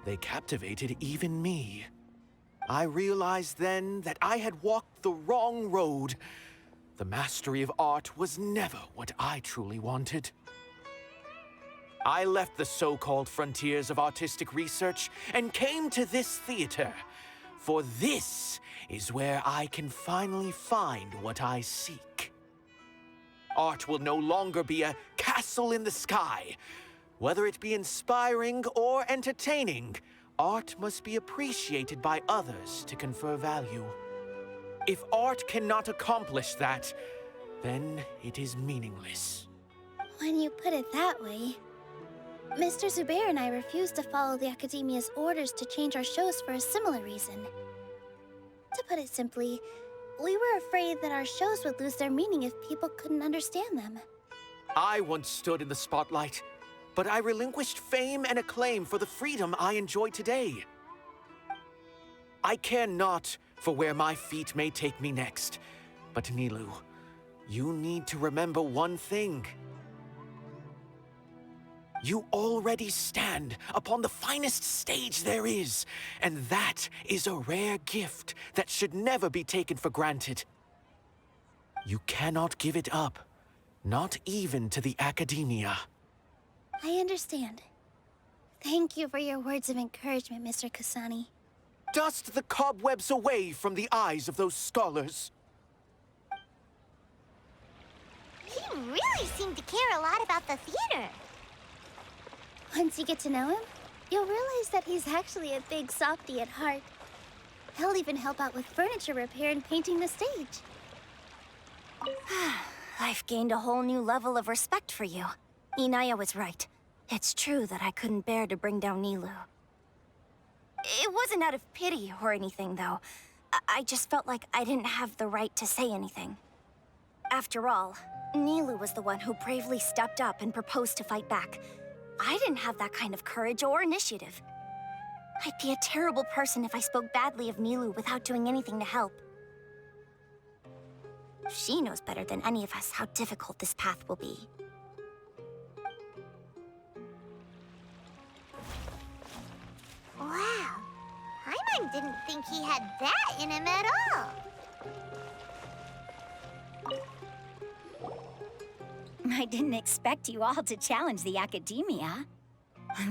[SPEAKER 8] They captivated even me. I realized then that I had walked the wrong road. The mastery of art was never what I truly wanted. I left the so-called frontiers of artistic research and came to this theater. For this is where I can finally find what I seek. Art will no longer be a castle in the sky. Whether it be inspiring or entertaining, art must be appreciated by others to confer value. If art cannot accomplish that, then it is meaningless.
[SPEAKER 2] When you put it that way, Mr. Zubair and I refused to follow the Academia's orders to change our shows for a similar reason. To put it simply, we were afraid that our shows would lose their meaning if people couldn't understand them.
[SPEAKER 8] I once stood in the spotlight, but I relinquished fame and acclaim for the freedom I enjoy today. I care not for where my feet may take me next, but Nilu, you need to remember one thing. You already stand upon the finest stage there is, and that is a rare gift that should never be taken for granted. You cannot give it up, not even to the Academia.
[SPEAKER 2] I understand. Thank you for your words of encouragement, Mr. Kasani.
[SPEAKER 8] Dust the cobwebs away from the eyes of those scholars.
[SPEAKER 3] He really seemed to care a lot about the theater.
[SPEAKER 2] Once you get to know him, you'll realize that he's actually a big softie at heart. He'll even help out with furniture repair and painting the stage.
[SPEAKER 1] I've gained a whole new level of respect for you. Inaya was right. It's true that I couldn't bear to bring down Nilu. It wasn't out of pity or anything, though. I just felt like I didn't have the right to say anything. After all, Nilu was the one who bravely stepped up and proposed to fight back. I didn't have that kind of courage or initiative. I'd be a terrible person if I spoke badly of Nilu without doing anything to help. She knows better than any of us how difficult this path will be.
[SPEAKER 3] Wow. Paimon didn't think he had that in him at all.
[SPEAKER 9] I didn't expect you all to challenge the Academia.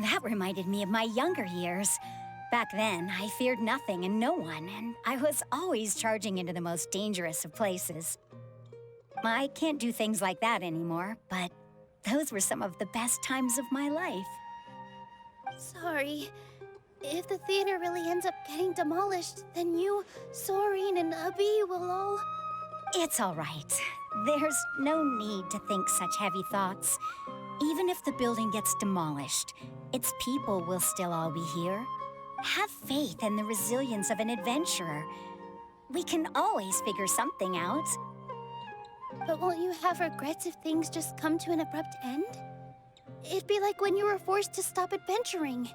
[SPEAKER 9] That reminded me of my younger years. Back then, I feared nothing and no one, and I was always charging into the most dangerous of places. I can't do things like that anymore, but those were some of the best times of my life.
[SPEAKER 2] Sorry. If the theater really ends up getting demolished, then you, Sorin, and Abi will all...
[SPEAKER 9] It's all right. There's no need to think such heavy thoughts. Even if the building gets demolished, its people will still all be here. Have faith in the resilience of an adventurer. We can always figure something out.
[SPEAKER 2] But won't you have regrets if things just come to an abrupt end? It'd be like when you were forced to stop adventuring.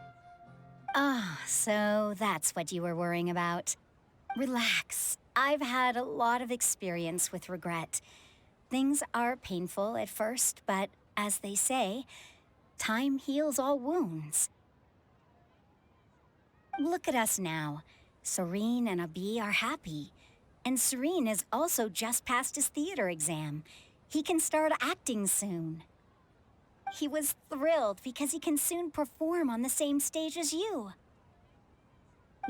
[SPEAKER 9] Ah, so that's what you were worrying about. Relax. I've had a lot of experience with regret. Things are painful at first, but as they say, time heals all wounds. Look at us now. Serene and Abi are happy. And Serene has also just passed his theater exam. He can start acting soon. He was thrilled because he can soon perform on the same stage as you.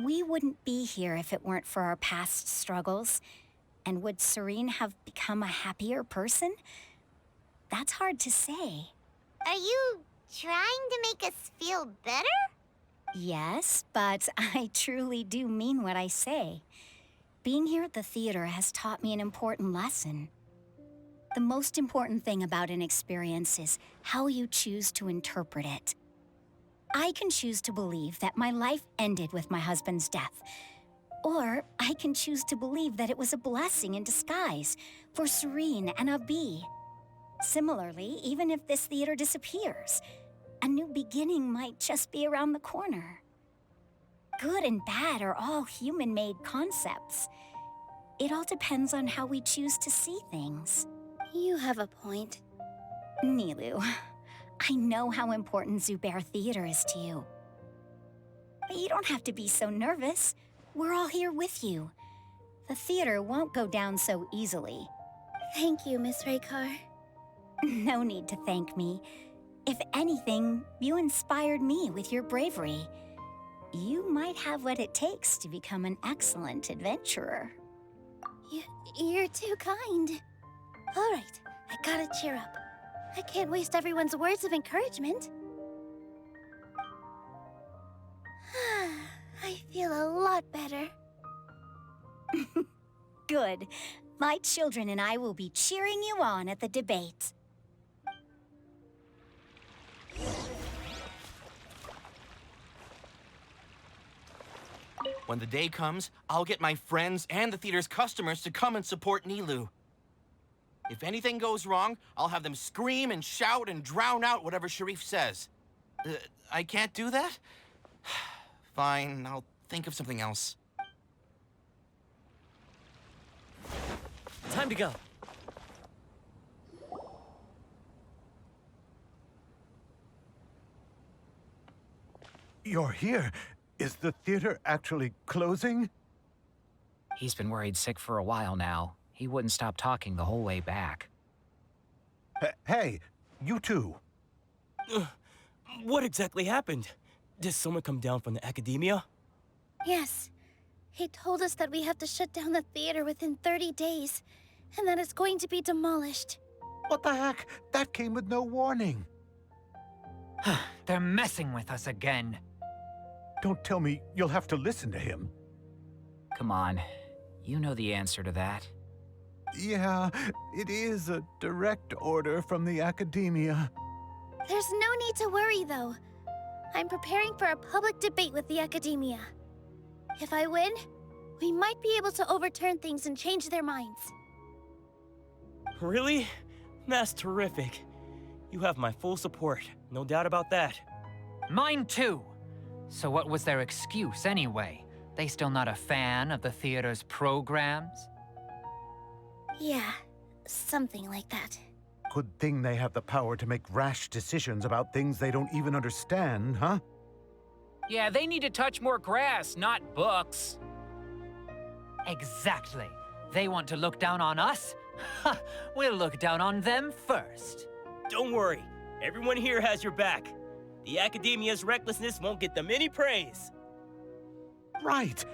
[SPEAKER 9] We wouldn't be here if it weren't for our past struggles. And would Serene have become a happier person? That's hard to say.
[SPEAKER 3] Are you trying to make us feel better?
[SPEAKER 9] Yes, but I truly do mean what I say. Being here at the theater has taught me an important lesson. The most important thing about an experience is how you choose to interpret it. I can choose to believe that my life ended with my husband's death. Or I can choose to believe that it was a blessing in disguise for Serene and Abi. Similarly, even if this theater disappears, a new beginning might just be around the corner. Good and bad are all human-made concepts. It all depends on how we choose to see things.
[SPEAKER 2] You have a point.
[SPEAKER 9] Nilu, I know how important Zubair Theater is to you. But you don't have to be so nervous. We're all here with you. The theater won't go down so easily.
[SPEAKER 2] Thank you, Miss Raykar.
[SPEAKER 9] No need to thank me. If anything, you inspired me with your bravery. You might have what it takes to become an excellent adventurer.
[SPEAKER 2] You're too kind. All right, I gotta cheer up. I can't waste everyone's words of encouragement. I feel a lot better.
[SPEAKER 9] Good. My children and I will be cheering you on at the debate.
[SPEAKER 12] When the day comes, I'll get my friends and the theater's customers to come and support Nilu. If anything goes wrong, I'll have them scream and shout and drown out whatever Sharif says. I can't do that? Fine, I'll think of something else.
[SPEAKER 4] Time to go.
[SPEAKER 7] You're here. Is the theater actually closing?
[SPEAKER 6] He's been worried sick for a while now. He wouldn't stop talking the whole way back.
[SPEAKER 7] Hey, you two.
[SPEAKER 4] What exactly happened? Did someone come down from the academia?
[SPEAKER 2] Yes. He told us that we have to shut down the theater within 30 days, and that it's going to be demolished.
[SPEAKER 7] What the heck? That came with no warning.
[SPEAKER 5] They're messing with us again.
[SPEAKER 7] Don't tell me you'll have to listen to him.
[SPEAKER 6] Come on. You know the answer to that.
[SPEAKER 7] Yeah, it is a direct order from the academia.
[SPEAKER 2] There's no need to worry, though. I'm preparing for a public debate with the academia. If I win, we might be able to overturn things and change their minds.
[SPEAKER 4] Really? That's terrific. You have my full support, no doubt about that.
[SPEAKER 5] Mine too. So what was their excuse anyway? They still not a fan of the theater's programs?
[SPEAKER 2] Yeah, something like that.
[SPEAKER 7] Good thing they have the power to make rash decisions about things they don't even understand, huh?
[SPEAKER 6] Yeah, they need to touch more grass, not books.
[SPEAKER 5] Exactly. They want to look down on us? Ha! We'll look down on them first.
[SPEAKER 4] Don't worry. Everyone here has your back. The academia's recklessness won't get them any praise.
[SPEAKER 7] Right.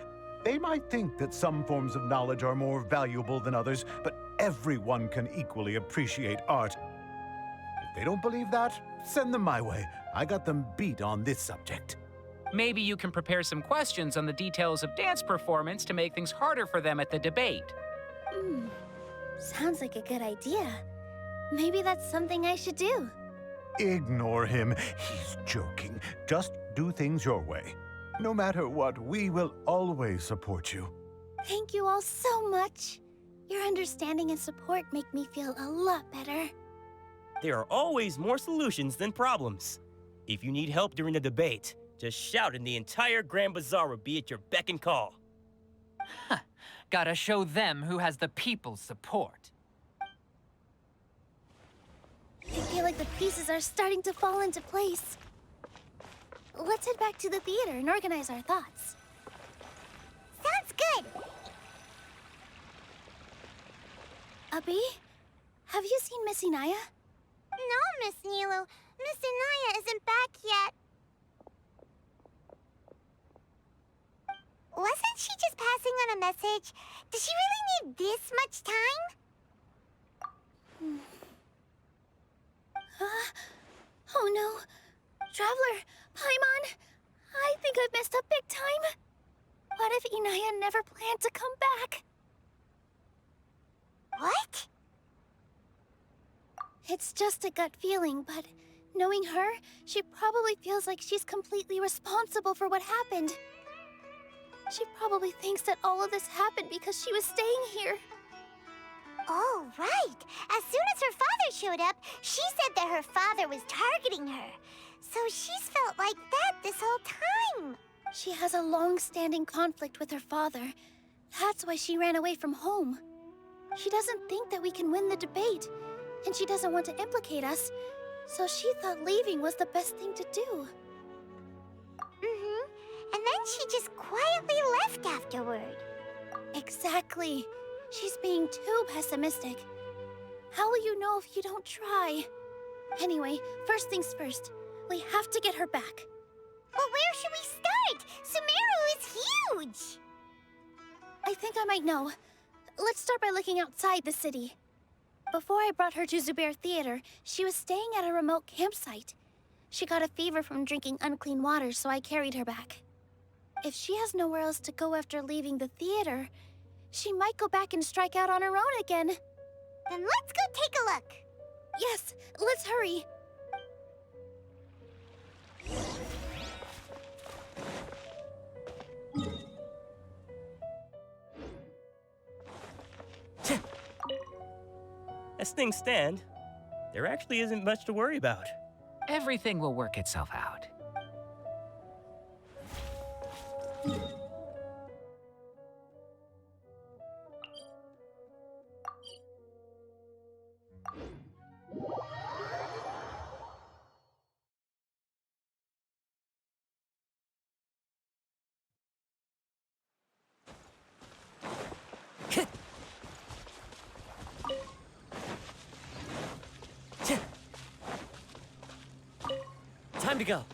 [SPEAKER 7] They might think that some forms of knowledge are more valuable than others, but everyone can equally appreciate art. If they don't believe that, send them my way. I got them beat on this subject.
[SPEAKER 6] Maybe you can prepare some questions on the details of dance performance to make things harder for them at the debate.
[SPEAKER 2] Sounds like a good idea. Maybe that's something I should do.
[SPEAKER 7] Ignore him. He's joking. Just do things your way. No matter what, we will always support you.
[SPEAKER 2] Thank you all so much. Your understanding and support make me feel a lot better.
[SPEAKER 4] There are always more solutions than problems. If you need help during the debate, just shout and the entire Grand Bazaar will be at your beck and call.
[SPEAKER 5] Gotta show them who has the people's support.
[SPEAKER 2] I feel like the pieces are starting to fall into place. Let's head back to the theater and organize our thoughts.
[SPEAKER 3] Sounds good.
[SPEAKER 2] Abi, have you seen Miss Inaya?
[SPEAKER 3] No, Miss Nilu. Miss Inaya isn't back yet. Wasn't she just passing on a message? Does she really need this much time?
[SPEAKER 2] Oh no. Traveler, Paimon, I think I've messed up big time. What if Inaya never planned to come back?
[SPEAKER 3] What?
[SPEAKER 2] It's just a gut feeling, but knowing her, she probably feels like she's completely responsible for what happened. She probably thinks that all of this happened because she was staying here.
[SPEAKER 3] Oh, right. As soon as her father showed up, she said that her father was targeting her. So she's felt like that this whole time.
[SPEAKER 2] She has a long-standing conflict with her father. That's why she ran away from home. She doesn't think that we can win the debate, and she doesn't want to implicate us, so she thought leaving was the best thing to do.
[SPEAKER 3] And then she just quietly left afterward.
[SPEAKER 2] Exactly. She's being too pessimistic. How will you know if you don't try? Anyway, first things first. We have to get her back.
[SPEAKER 3] But where should we start? Sumeru is huge!
[SPEAKER 2] I think I might know. Let's start by looking outside the city. Before I brought her to Zubair Theater, she was staying at a remote campsite. She got a fever from drinking unclean water, so I carried her back. If she has nowhere else to go after leaving the theater, she might go back and strike out on her own again.
[SPEAKER 3] Then let's go take a look.
[SPEAKER 2] Yes, let's hurry.
[SPEAKER 4] As things stand, there actually isn't much to worry about.
[SPEAKER 6] Everything will work itself out.
[SPEAKER 4] Time to go.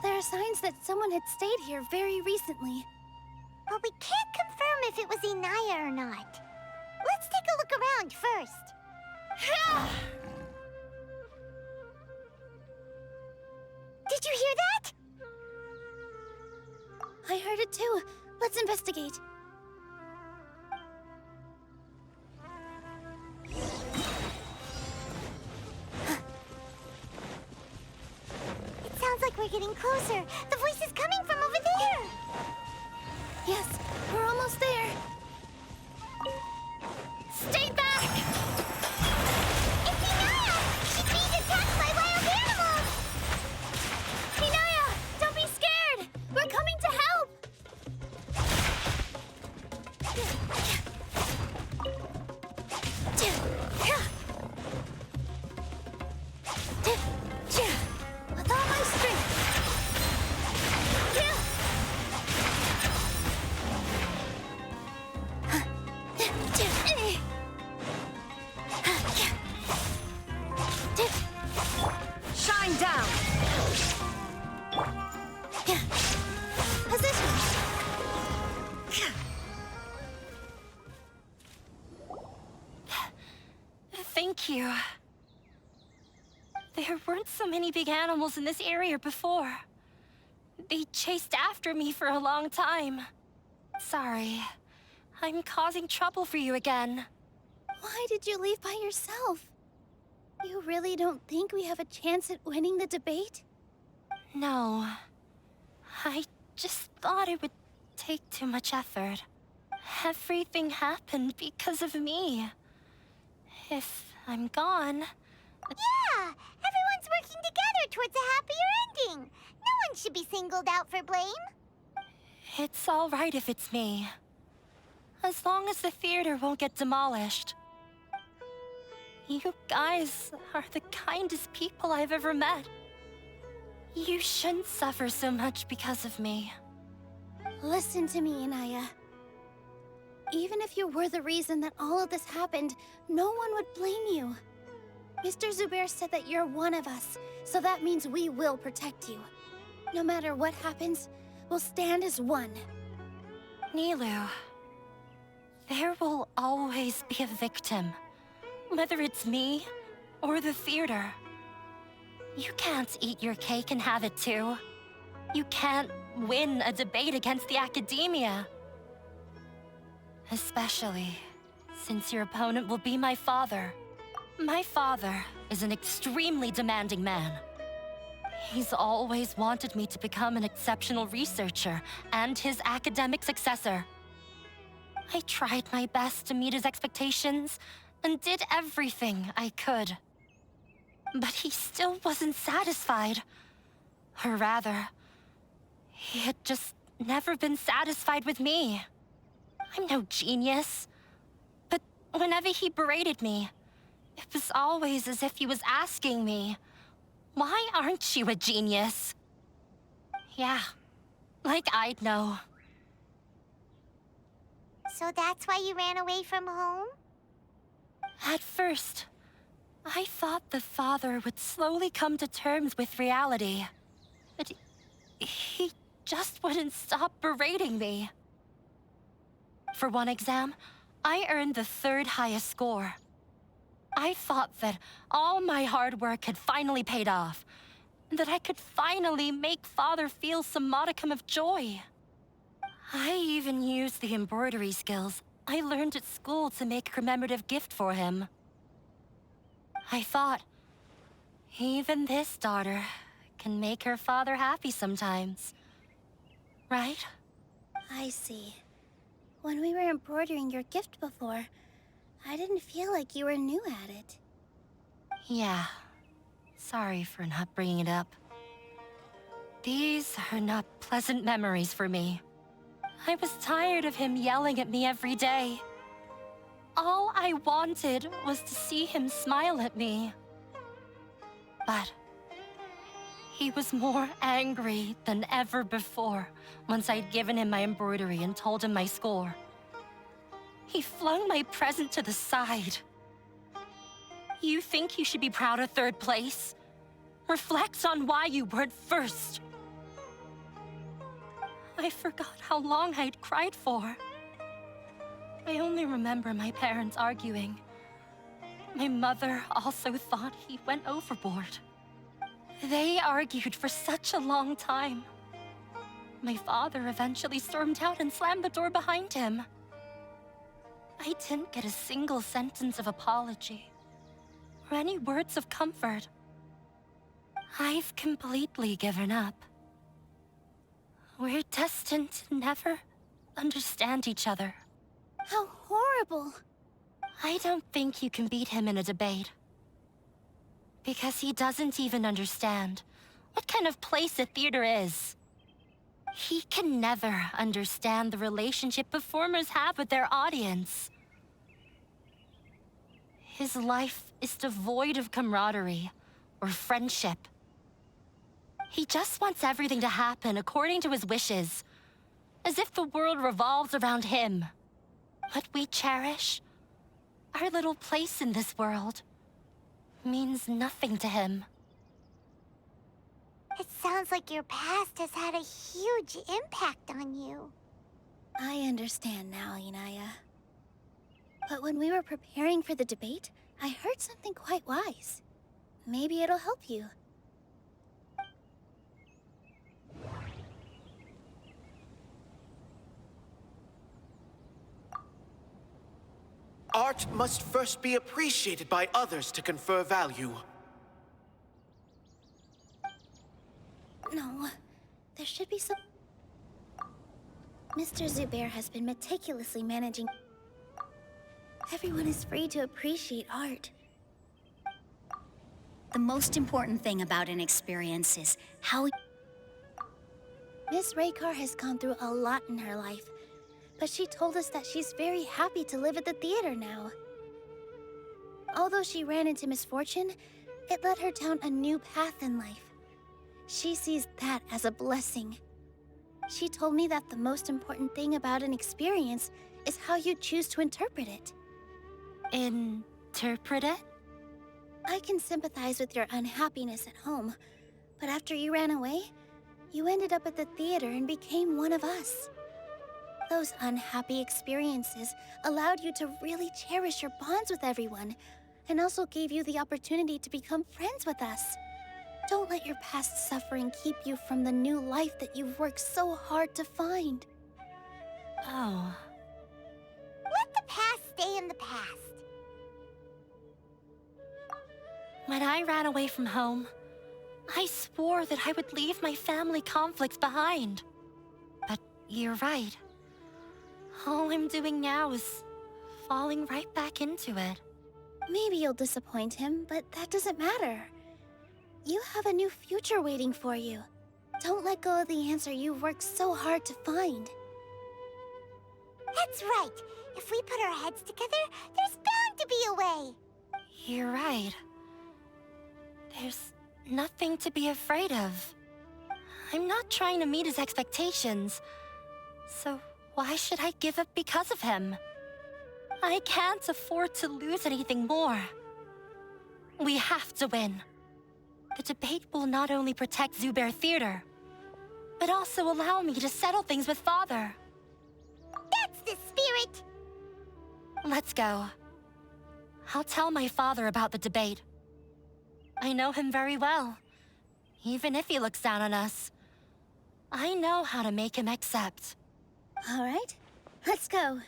[SPEAKER 2] There are signs that someone had stayed here very recently.
[SPEAKER 3] But we can't confirm if it was Inaya or not. Let's take a look around first. Did you hear that?
[SPEAKER 2] I heard it too. Let's investigate.
[SPEAKER 3] It sounds like we're getting closer. The voice is coming from over there.
[SPEAKER 2] Yes, we're almost there.
[SPEAKER 3] Stay back! It's Inaya! She's being attacked by wild animals!
[SPEAKER 2] Inaya, don't be scared! We're coming to help! With all my strength!
[SPEAKER 1] Shine down!
[SPEAKER 2] Position!
[SPEAKER 1] Thank you. There weren't so many big animals in this area before. They chased after me for a long time. Sorry. I'm causing trouble for you again.
[SPEAKER 2] Why did you leave by yourself? You really don't think we have a chance at winning the debate?
[SPEAKER 1] No. I just thought it would take too much effort. Everything happened because of me. If I'm gone...
[SPEAKER 3] Yeah! Everyone's working together towards a happier ending. No one should be singled out for blame.
[SPEAKER 1] It's all right if it's me. As long as the theater won't get demolished. You guys are the kindest people I've ever met. You shouldn't suffer so much because of me.
[SPEAKER 2] Listen to me, Inaya. Even if you were the reason that all of this happened, no one would blame you. Mr. Zubair said that you're one of us, so that means we will protect you. No matter what happens, we'll stand as one.
[SPEAKER 1] Nilu, there will always be a victim. Whether it's me or the theater. You can't eat your cake and have it too. You can't win a debate against the academia. Especially since your opponent will be my father. My father is an extremely demanding man. He's always wanted me to become an exceptional researcher and his academic successor. I tried my best to meet his expectations and did everything I could. But he still wasn't satisfied. Or rather, he had just never been satisfied with me. I'm no genius. But whenever he berated me, it was always as if he was asking me, why aren't you a genius? Yeah, like I'd know.
[SPEAKER 3] So that's why you ran away from home?
[SPEAKER 1] At first, I thought the father would slowly come to terms with reality. But he just wouldn't stop berating me. For one exam, I earned the 3rd highest score. I thought that all my hard work had finally paid off, and that I could finally make Father feel some modicum of joy. I even used the embroidery skills I learned at school to make a commemorative gift for him. I thought, even this daughter can make her father happy sometimes. Right?
[SPEAKER 2] I see. When we were embroidering your gift before, I didn't feel like you were new at it.
[SPEAKER 1] Yeah. Sorry for not bringing it up. These are not pleasant memories for me. I was tired of him yelling at me every day. All I wanted was to see him smile at me. But he was more angry than ever before once I'd given him my embroidery and told him my score. He flung my present to the side. You think you should be proud of 3rd place? Reflect on why you weren't 1st. I forgot how long I'd cried for. I only remember my parents arguing. My mother also thought he went overboard. They argued for such a long time. My father eventually stormed out and slammed the door behind him. I didn't get a single sentence of apology or any words of comfort. I've completely given up. We're destined to never understand each other.
[SPEAKER 2] How horrible!
[SPEAKER 1] I don't think you can beat him in a debate. Because he doesn't even understand what kind of place a theater is. He can never understand the relationship performers have with their audience. His life is devoid of camaraderie or friendship. He just wants everything to happen according to his wishes, as if the world revolves around him. What we cherish, our little place in this world, means nothing to him.
[SPEAKER 3] It sounds like your past has had a huge impact on you.
[SPEAKER 2] I understand now, Inaya. But when we were preparing for the debate, I heard something quite wise. Maybe it'll help you.
[SPEAKER 8] Art must first be appreciated by others to confer value.
[SPEAKER 2] No, there should be some... Mr. Zubair has been meticulously managing... Everyone is free to appreciate art.
[SPEAKER 9] The most important thing about an experience is how...
[SPEAKER 2] Miss Raykar has gone through a lot in her life, but she told us that she's very happy to live at the theater now. Although she ran into misfortune, it led her down a new path in life. She sees that as a blessing. She told me that the most important thing about an experience is how you choose to interpret it.
[SPEAKER 1] Interpret it?
[SPEAKER 2] I can sympathize with your unhappiness at home, but after you ran away, you ended up at the theater and became one of us. Those unhappy experiences allowed you to really cherish your bonds with everyone, and also gave you the opportunity to become friends with us. Don't let your past suffering keep you from the new life that you've worked so hard to find.
[SPEAKER 1] Oh.
[SPEAKER 3] Let the past stay in the past.
[SPEAKER 1] When I ran away from home, I swore that I would leave my family conflicts behind. But you're right. All I'm doing now is falling right back into it.
[SPEAKER 2] Maybe you'll disappoint him, but that doesn't matter. You have a new future waiting for you. Don't let go of the answer you've worked so hard to find.
[SPEAKER 3] That's right. If we put our heads together, there's bound to be a way.
[SPEAKER 1] You're right. There's nothing to be afraid of. I'm not trying to meet his expectations. So why should I give up because of him? I can't afford to lose anything more. We have to win. The debate will not only protect Zubair Theater, but also allow me to settle things with Father.
[SPEAKER 3] That's the spirit! spirit.
[SPEAKER 1] Let's go. I'll tell my father about the debate. I know him very well. Even if he looks down on us, I know how to make him accept.
[SPEAKER 2] All right, let's go.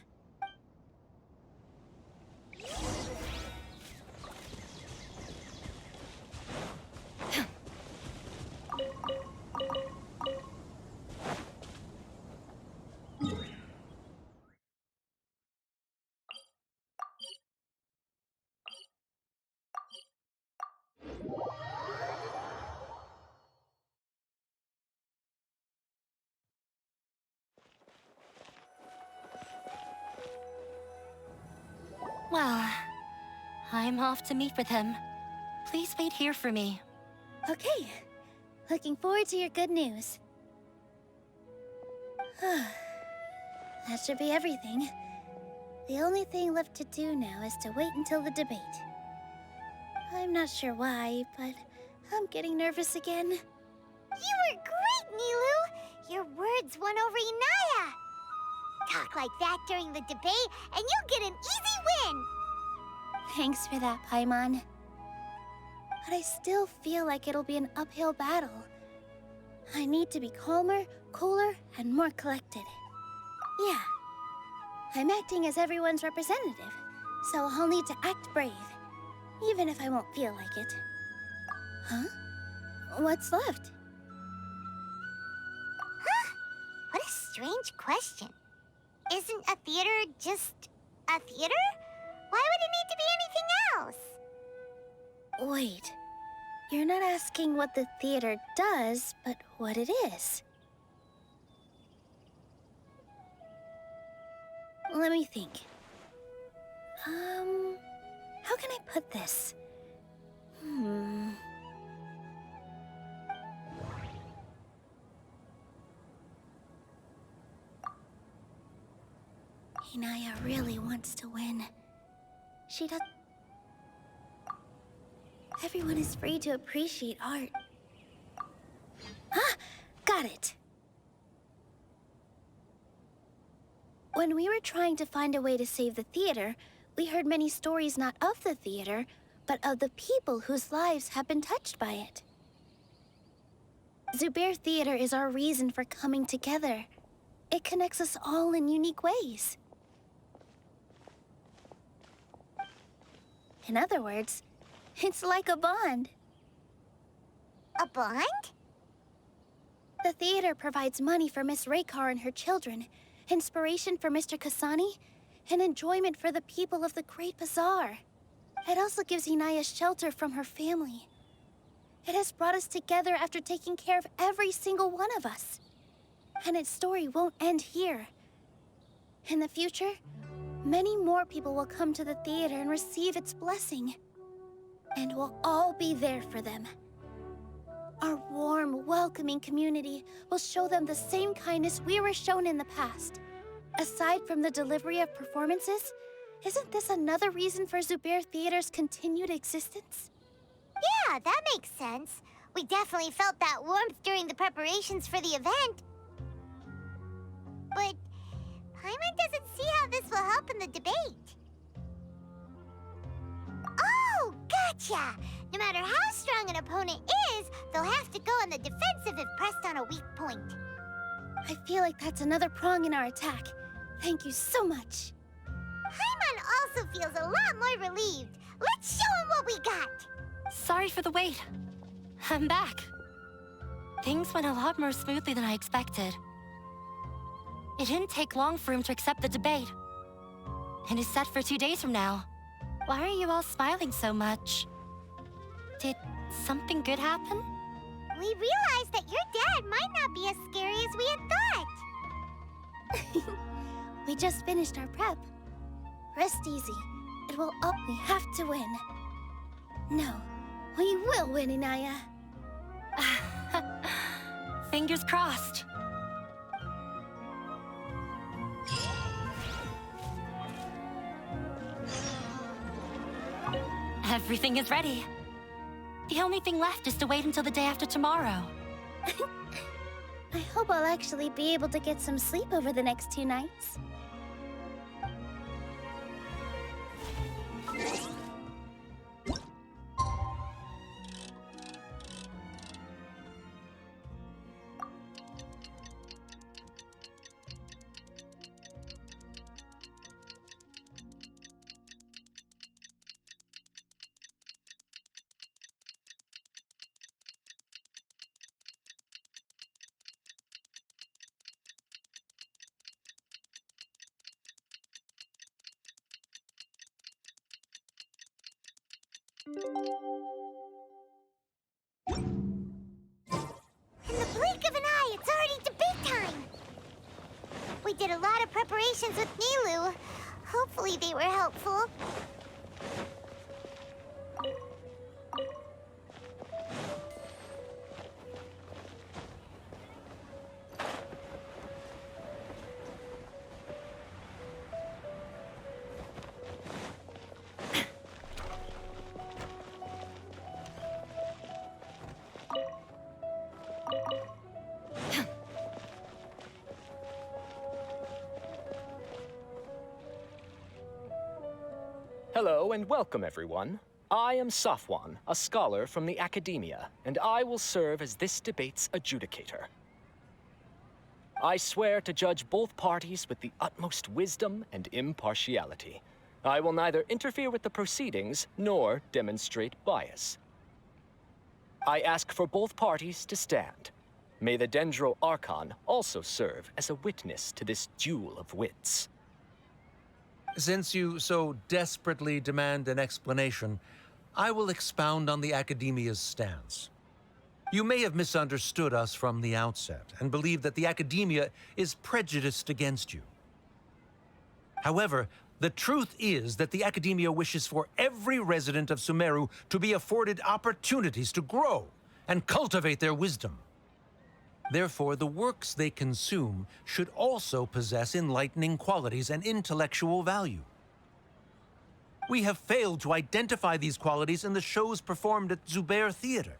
[SPEAKER 1] Well, I'm off to meet with him. Please wait here for me.
[SPEAKER 2] Okay, looking forward to your good news. That should be everything. The only thing left to do now is to wait until the debate. I'm not sure why, but I'm getting nervous again.
[SPEAKER 3] You were great, Nilu! Your words won over Inaya! Talk like that during the debate, and you'll get an easy win!
[SPEAKER 2] Thanks for that, Paimon. But I still feel like it'll be an uphill battle. I need to be calmer, cooler, and more collected. Yeah. I'm acting as everyone's representative, so I'll need to act brave, even if I won't feel like it. Huh? What's left?
[SPEAKER 3] Huh? What a strange question. Isn't a theater just a theater? Why would it need to be anything else?
[SPEAKER 2] Wait. You're not asking what the theater does, but what it is. Let me think. How can I put this? Inaya really wants to win. She does. Everyone is free to appreciate art. Ah, got it. When we were trying to find a way to save the theater, we heard many stories not of the theater, but of the people whose lives have been touched by it. Zubair Theater is our reason for coming together. It connects us all in unique ways. In other words, it's like a bond.
[SPEAKER 3] A bond?
[SPEAKER 2] The theater provides money for Miss Raykar and her children, inspiration for Mr. Kasani, and enjoyment for the people of the Great Bazaar. It also gives Inaya shelter from her family. It has brought us together after taking care of every single one of us. And its story won't end here. In the future, many more people will come to the theater and receive its blessing. And we'll all be there for them. Our warm, welcoming community will show them the same kindness we were shown in the past. Aside from the delivery of performances, isn't this another reason for Zubair Theater's continued existence?
[SPEAKER 3] Yeah, that makes sense. We definitely felt that warmth during the preparations for the event. But Paimon doesn't see how this will help in the debate. Oh, gotcha! No matter how strong an opponent is, they'll have to go on the defensive if pressed on a weak point.
[SPEAKER 2] I feel like that's another prong in our attack. Thank you so much.
[SPEAKER 3] Paimon also feels a lot more relieved. Let's show him what we got!
[SPEAKER 1] Sorry for the wait. I'm back. Things went a lot more smoothly than I expected. It didn't take long for him to accept the debate. And it's set for 2 days from now. Why are you all smiling so much? Did something good happen?
[SPEAKER 3] We realized that your dad might not be as scary as we had thought.
[SPEAKER 2] We just finished our prep. Rest easy. It will up. We have to win. No, we will win, Inaya.
[SPEAKER 1] Fingers crossed. Everything is ready. The only thing left is to wait until the day after tomorrow.
[SPEAKER 2] I hope I'll actually be able to get some sleep over the next 2 nights.
[SPEAKER 3] In the blink of an eye, it's already debate time! We did a lot of preparations with Nilu. Hopefully they were helpful.
[SPEAKER 14] Hello and welcome, everyone. I am Safwan, a scholar from the academia, and I will serve as this debate's adjudicator. I swear to judge both parties with the utmost wisdom and impartiality. I will neither interfere with the proceedings nor demonstrate bias. I ask for both parties to stand. May the Dendro Archon also serve as a witness to this duel of wits.
[SPEAKER 11] Since you so desperately demand an explanation, I will expound on the Academia's stance. You may have misunderstood us from the outset and believe that the Academia is prejudiced against you. However, the truth is that the Academia wishes for every resident of Sumeru to be afforded opportunities to grow and cultivate their wisdom. Therefore, the works they consume should also possess enlightening qualities and intellectual value. We have failed to identify these qualities in the shows performed at Zubair Theater.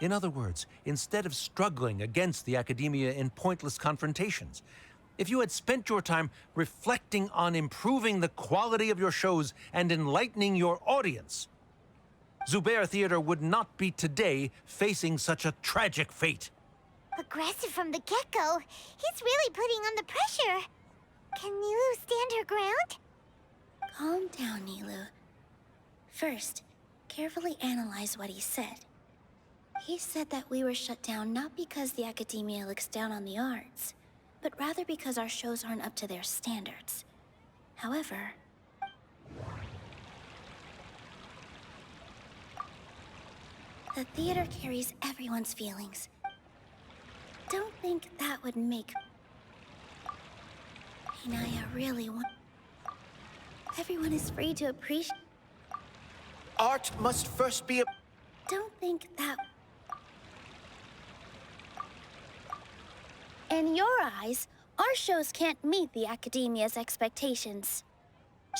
[SPEAKER 11] In other words, instead of struggling against the Academia in pointless confrontations, if you had spent your time reflecting on improving the quality of your shows and enlightening your audience, Zubair Theater would not be today facing such a tragic fate.
[SPEAKER 3] Aggressive from the get-go. He's really putting on the pressure. Can Nilu stand her ground?
[SPEAKER 2] Calm down, Nilu. First, carefully analyze what he said. He said that we were shut down not because the Academia looks down on the arts, but rather because our shows aren't up to their standards. However, the theater carries everyone's feelings. Don't think that would make Hinaya really want... Everyone is free to appreciate...
[SPEAKER 8] Art must first be a...
[SPEAKER 2] Don't think that... In your eyes, our shows can't meet the Academia's expectations.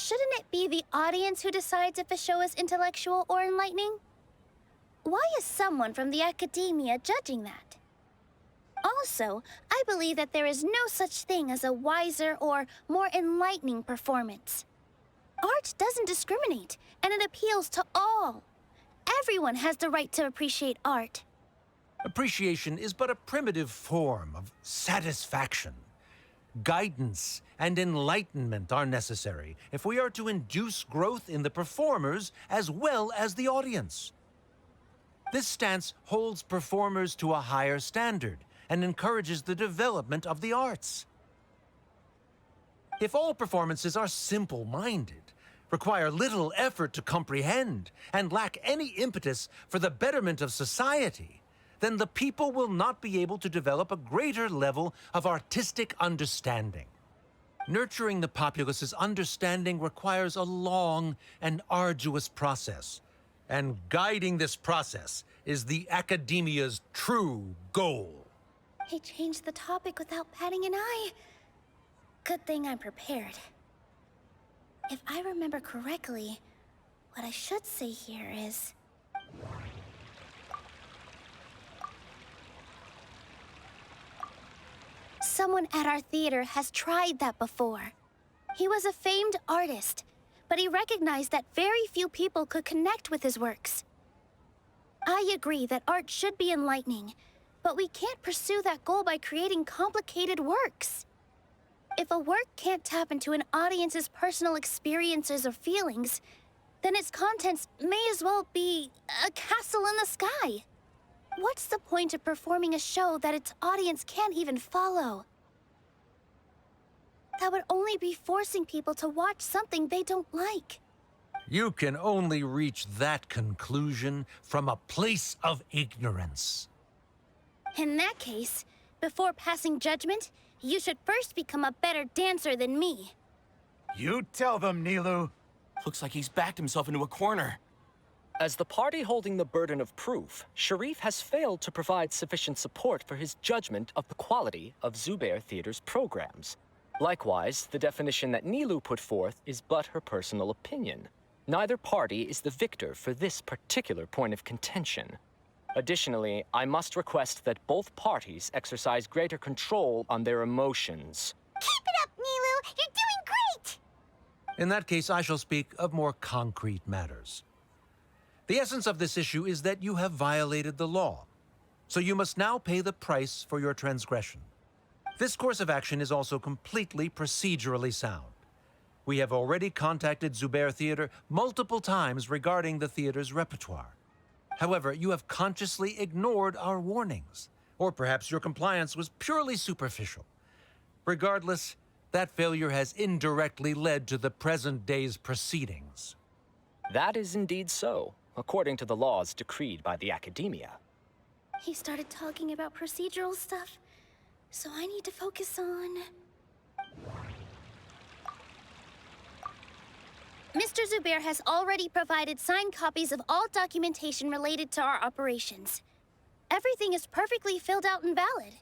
[SPEAKER 2] Shouldn't it be the audience who decides if a show is intellectual or enlightening? Why is someone from the Academia judging that? Also, I believe that there is no such thing as a wiser or more enlightening performance. Art doesn't discriminate, and it appeals to all. Everyone has the right to appreciate art.
[SPEAKER 11] Appreciation is but a primitive form of satisfaction. Guidance and enlightenment are necessary if we are to induce growth in the performers as well as the audience. This stance holds performers to a higher standard and encourages the development of the arts. If all performances are simple-minded, require little effort to comprehend, and lack any impetus for the betterment of society, then the people will not be able to develop a greater level of artistic understanding. Nurturing the populace's understanding requires a long and arduous process, and guiding this process is the Academia's true goal.
[SPEAKER 2] He changed the topic without batting an eye. Good thing I'm prepared. If I remember correctly, what I should say here is... Someone at our theater has tried that before. He was a famed artist, but he recognized that very few people could connect with his works. I agree that art should be enlightening, but we can't pursue that goal by creating complicated works. If a work can't tap into an audience's personal experiences or feelings, then its contents may as well be a castle in the sky. What's the point of performing a show that its audience can't even follow? That would only be forcing people to watch something they don't like.
[SPEAKER 11] You can only reach that conclusion from a place of ignorance.
[SPEAKER 2] In that case, before passing judgment, you should first become a better dancer than me.
[SPEAKER 7] You tell them, Nilu.
[SPEAKER 12] Looks like he's backed himself into a corner.
[SPEAKER 14] As the party holding the burden of proof, Sharif has failed to provide sufficient support for his judgment of the quality of Zubair Theater's programs. Likewise, the definition that Nilu put forth is but her personal opinion. Neither party is the victor for this particular point of contention. Additionally, I must request that both parties exercise greater control on their emotions.
[SPEAKER 3] Keep it up, Nilu! You're doing great!
[SPEAKER 11] In that case, I shall speak of more concrete matters. The essence of this issue is that you have violated the law, so you must now pay the price for your transgression. This course of action is also completely procedurally sound. We have already contacted Zubair Theater multiple times regarding the theater's repertoire. However, you have consciously ignored our warnings, or perhaps your compliance was purely superficial. Regardless, that failure has indirectly led to the present day's proceedings.
[SPEAKER 14] That is indeed so, according to the laws decreed by the Academia.
[SPEAKER 2] He started talking about procedural stuff, so I need to focus on... Mr. Zubair has already provided signed copies of all documentation related to our operations. Everything is perfectly filled out and valid.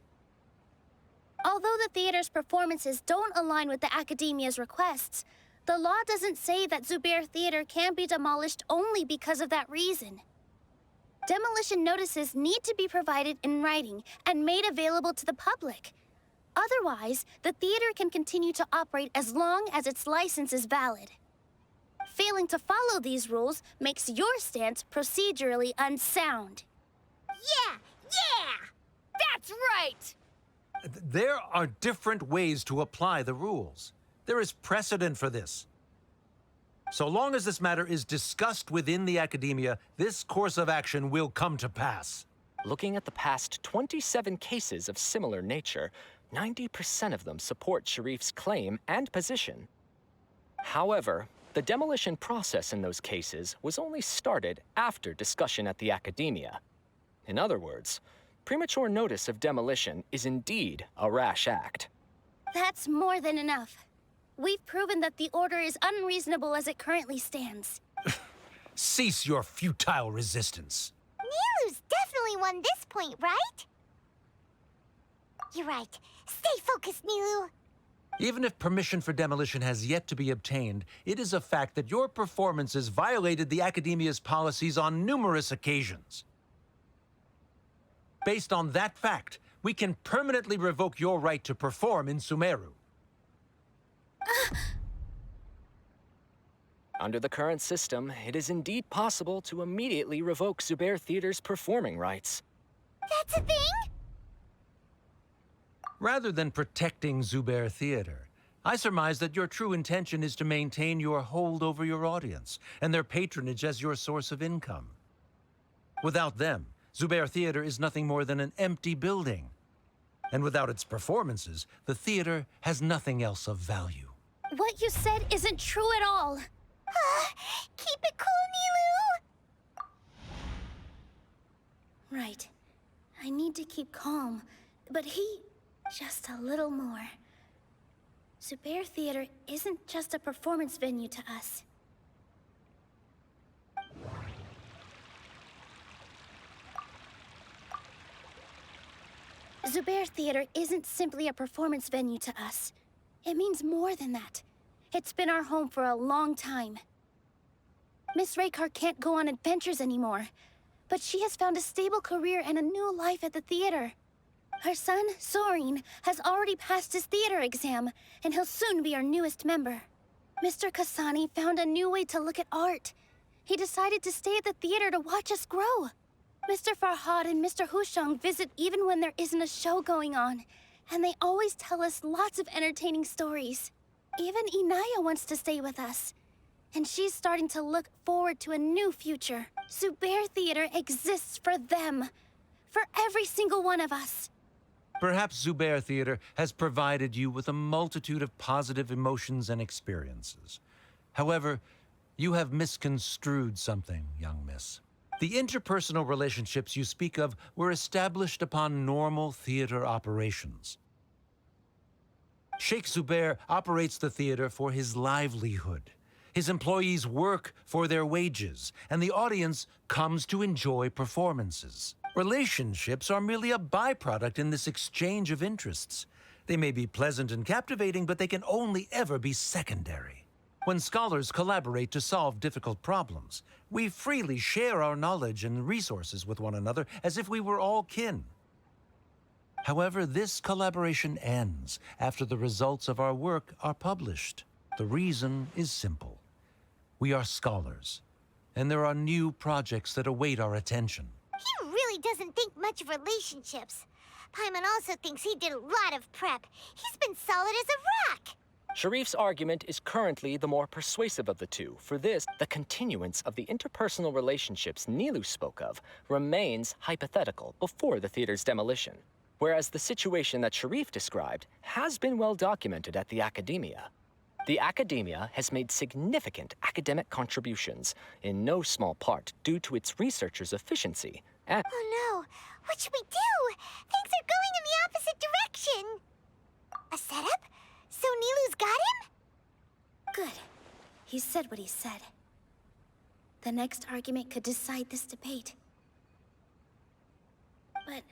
[SPEAKER 2] Although the theater's performances don't align with the Academia's requests, the law doesn't say that Zubair Theater can be demolished only because of that reason. Demolition notices need to be provided in writing and made available to the public. Otherwise, the theater can continue to operate as long as its license is valid. Failing to follow these rules makes your stance procedurally unsound.
[SPEAKER 13] Yeah! That's right!
[SPEAKER 11] There are different ways to apply the rules. There is precedent for this. So long as this matter is discussed within the Academia, this course of action will come to pass.
[SPEAKER 14] Looking at the past 27 cases of similar nature, 90% of them support Sharif's claim and position. However, the demolition process in those cases was only started after discussion at the Academia. In other words, premature notice of demolition is indeed a rash act.
[SPEAKER 2] That's more than enough. We've proven that the order is unreasonable as it currently stands.
[SPEAKER 11] Cease your futile resistance.
[SPEAKER 3] Nilu's definitely won this point, right? You're right. Stay focused, Nilu.
[SPEAKER 11] Even if permission for demolition has yet to be obtained, it is a fact that your performances violated the Academia's policies on numerous occasions. Based on that fact, we can permanently revoke your right to perform in Sumeru.
[SPEAKER 14] Under the current system, it is indeed possible to immediately revoke Zubair Theater's performing rights.
[SPEAKER 3] That's a thing?
[SPEAKER 11] Rather than protecting Zubair Theater, I surmise that your true intention is to maintain your hold over your audience and their patronage as your source of income. Without them, Zubair Theater is nothing more than an empty building. And without its performances, the theater has nothing else of value.
[SPEAKER 2] What you said isn't true at all.
[SPEAKER 3] Keep it cool, Nilu!
[SPEAKER 2] Right. I need to keep calm, but just a little more. Zubair Theater isn't just a performance venue to us. Zubair Theater isn't simply a performance venue to us. It means more than that. It's been our home for a long time. Miss Raykar can't go on adventures anymore, but she has found a stable career and a new life at the theater. Her son, Sorin, has already passed his theater exam, and he'll soon be our newest member. Mr. Kasani found a new way to look at art. He decided to stay at the theater to watch us grow. Mr. Farhad and Mr. Hushang visit even when there isn't a show going on, and they always tell us lots of entertaining stories. Even Inaya wants to stay with us, and she's starting to look forward to a new future. Zubair Theater exists for them, for every single one of us.
[SPEAKER 11] Perhaps Zubair Theater has provided you with a multitude of positive emotions and experiences. However, You have misconstrued something, young miss. The interpersonal relationships you speak of were established upon normal theater operations. Sheikh Zubair operates the theater for his livelihood. His employees work for their wages, and the audience comes to enjoy performances. Relationships are merely a byproduct in this exchange of interests. They may be pleasant and captivating, but they can only ever be secondary. When scholars collaborate to solve difficult problems, we freely share our knowledge and resources with one another as if we were all kin. However, this collaboration ends after the results of our work are published. The reason is simple. We are scholars, and there are new projects that await our attention.
[SPEAKER 3] He really doesn't think much of relationships. Paimon also thinks he did a lot of prep. He's been solid as a rock.
[SPEAKER 14] Sharif's argument is currently the more persuasive of the two. For this, the continuance of the interpersonal relationships Nilu spoke of remains hypothetical before the theater's demolition, whereas the situation that Sharif described has been well documented at the Academia. The Academia has made significant academic contributions, in no small part due to its researchers' efficiency and—
[SPEAKER 3] Oh no! What should we do? Things are going in the opposite direction! A setup? So Nilu's got him?
[SPEAKER 2] Good. He said what he said. The next argument could decide this debate. But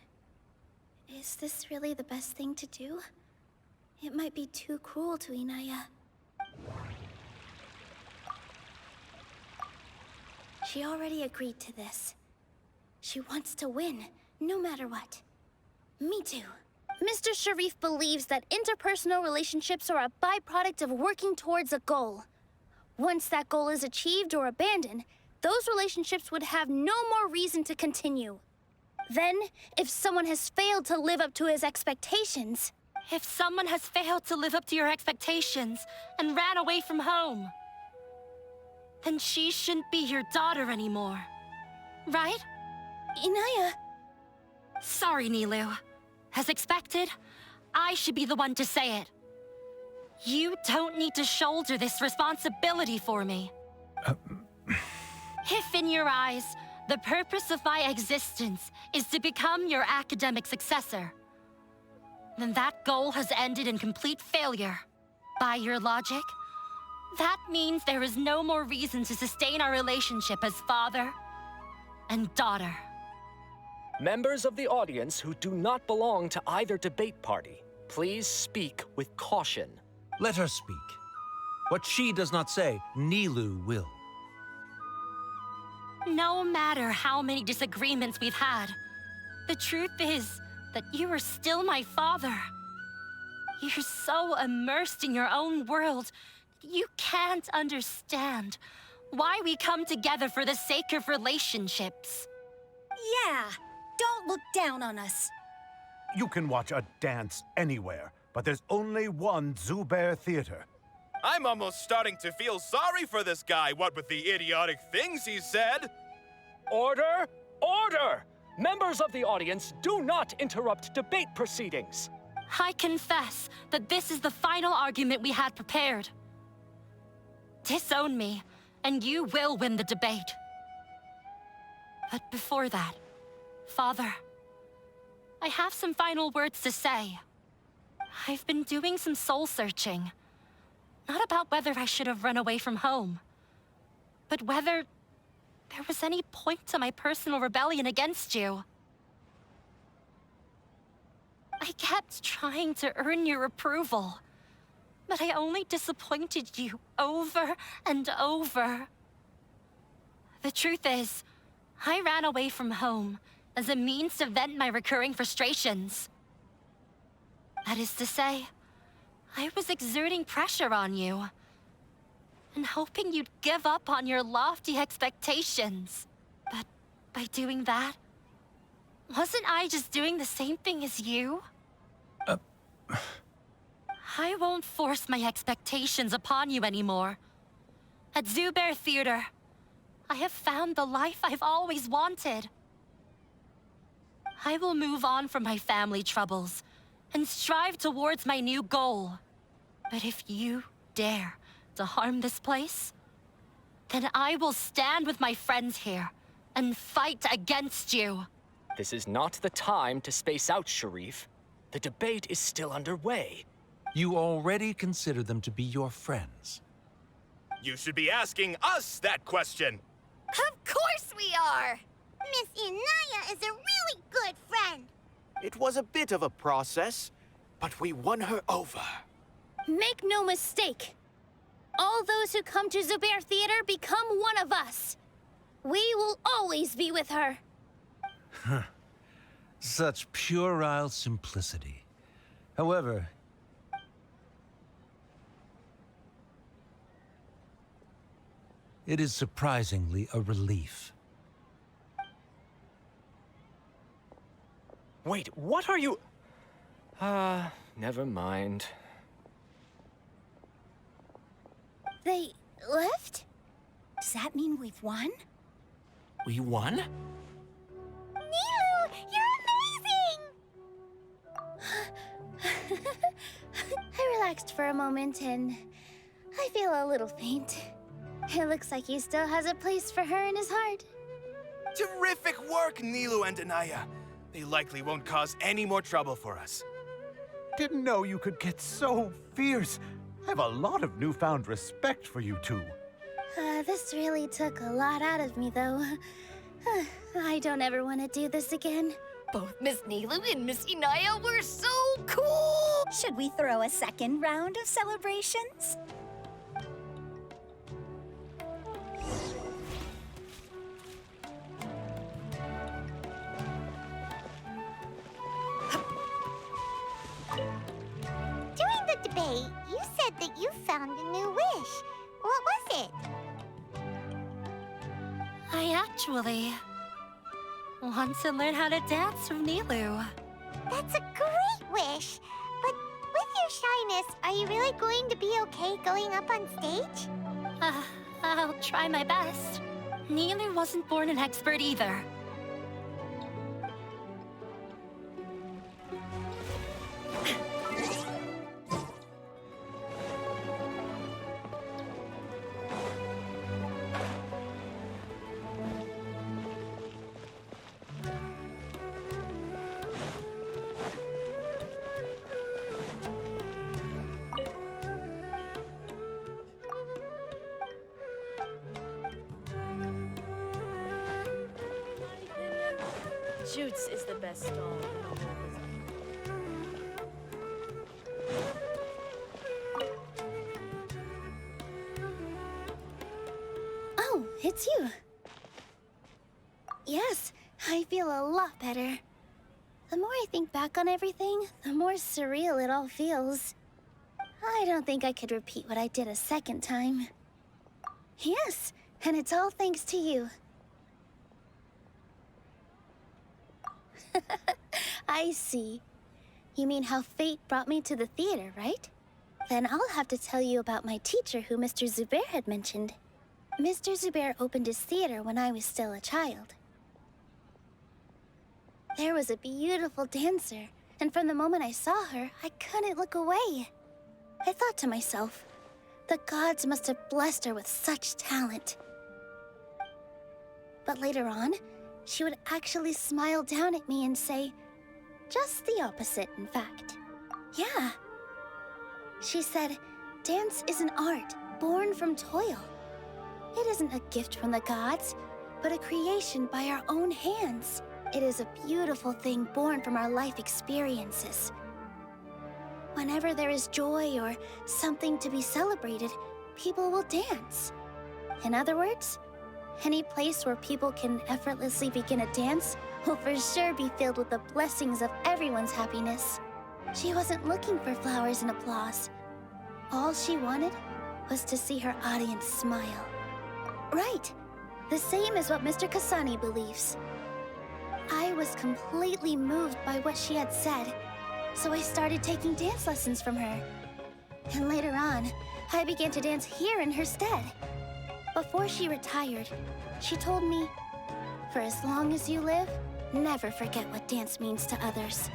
[SPEAKER 2] is this really the best thing to do? It might be too cruel to Inaya. She already agreed to this. She wants to win, no matter what. Me too. Mr. Sharif believes that interpersonal relationships are a byproduct of working towards a goal. Once that goal is achieved or abandoned, those relationships would have no more reason to continue. Then, if someone has failed to live up to his expectations...
[SPEAKER 1] If someone has failed to live up to your expectations and ran away from home, then she shouldn't be your daughter anymore. Right?
[SPEAKER 2] Inaya...
[SPEAKER 1] Sorry, Nilu. As expected, I should be the one to say it. You don't need to shoulder this responsibility for me. If in your eyes, the purpose of my existence is to become your academic successor, then that goal has ended in complete failure. By your logic, that means there is no more reason to sustain our relationship as father and daughter.
[SPEAKER 14] Members of the audience who do not belong to either debate party, please speak with caution.
[SPEAKER 11] Let her speak. What she does not say, Nilu will.
[SPEAKER 1] No matter how many disagreements we've had, the truth is that you are still my father. You're so immersed in your own world, you can't understand why we come together for the sake of relationships.
[SPEAKER 9] Yeah, don't look down on us.
[SPEAKER 7] You can watch a dance anywhere, but there's only one Zubair Theater.
[SPEAKER 10] I'm almost starting to feel sorry for this guy, what with the idiotic things he said.
[SPEAKER 14] Order! Order! Members of the audience, do not interrupt debate proceedings.
[SPEAKER 1] I confess that this is the final argument we had prepared. Disown me, and you will win the debate. But before that, Father, I have some final words to say. I've been doing some soul-searching. Not about whether I should have run away from home, but whether there was any point to my personal rebellion against you. I kept trying to earn your approval, but I only disappointed you over and over. The truth is, I ran away from home as a means to vent my recurring frustrations. That is to say, I was exerting pressure on you, and hoping you'd give up on your lofty expectations. But by doing that, wasn't I just doing the same thing as you? I won't force my expectations upon you anymore. At Zubair Theater, I have found the life I've always wanted. I will move on from my family troubles and strive towards my new goal. But if you dare to harm this place, then I will stand with my friends here and fight against you.
[SPEAKER 14] This is not the time to space out, Sharif. The debate is still underway.
[SPEAKER 11] You already consider them to be your friends.
[SPEAKER 10] You should be asking us that question.
[SPEAKER 13] Of course we are!
[SPEAKER 3] Miss Inaya is a really good friend.
[SPEAKER 8] It was a bit of a process, but we won her over.
[SPEAKER 2] Make no mistake. All those who come to Zubair Theater become one of us. We will always be with her.
[SPEAKER 11] Such puerile simplicity. However, it is surprisingly a relief.
[SPEAKER 14] Wait, what are you... never mind.
[SPEAKER 2] They left?
[SPEAKER 9] Does that mean we've won?
[SPEAKER 12] We won?
[SPEAKER 3] Nilu, you're amazing!
[SPEAKER 2] I relaxed for a moment and I feel a little faint. It looks like he still has a place for her in his heart.
[SPEAKER 10] Terrific work, Nilu and Anaya. They likely won't cause any more trouble for us.
[SPEAKER 7] Didn't know you could get so fierce. I have a lot of newfound respect for you two.
[SPEAKER 2] This really took a lot out of me, though. I don't ever want to do this again.
[SPEAKER 13] Both Miss Nilu and Miss Inaya were so cool!
[SPEAKER 9] Should we throw a second round of celebrations?
[SPEAKER 3] During the debate, you said that you found a new wish. What was it?
[SPEAKER 1] I actually want to learn how to dance with Nilu.
[SPEAKER 3] That's a great wish. But with your shyness, are you really going to be okay going up on stage?
[SPEAKER 1] I'll try my best. Nilu wasn't born an expert either.
[SPEAKER 15] Jutes is the best stall.
[SPEAKER 2] Oh, it's you. Yes, I feel a lot better. The more I think back on everything, the more surreal it all feels. I don't think I could repeat what I did a second time. Yes, and it's all thanks to you. I see. You mean how fate brought me to the theater, right? Then I'll have to tell you about my teacher who Mr. Zubair had mentioned. Mr. Zubair opened his theater when I was still a child. There was a beautiful dancer, and from the moment I saw her, I couldn't look away. I thought to myself, the gods must have blessed her with such talent. But later on, she would actually smile down at me and say, just the opposite, in fact. Yeah. She said, dance is an art born from toil. It isn't a gift from the gods, but a creation by our own hands. It is a beautiful thing born from our life experiences. Whenever there is joy or something to be celebrated, people will dance. In other words, any place where people can effortlessly begin a dance will for sure be filled with the blessings of everyone's happiness. She wasn't looking for flowers and applause. All she wanted was to see her audience smile. Right. The same as what Mr. Kasani believes. I was completely moved by what she had said, so I started taking dance lessons from her. And later on, I began to dance here in her stead. Before she retired, she told me, for as long as you live, never forget what dance means to others.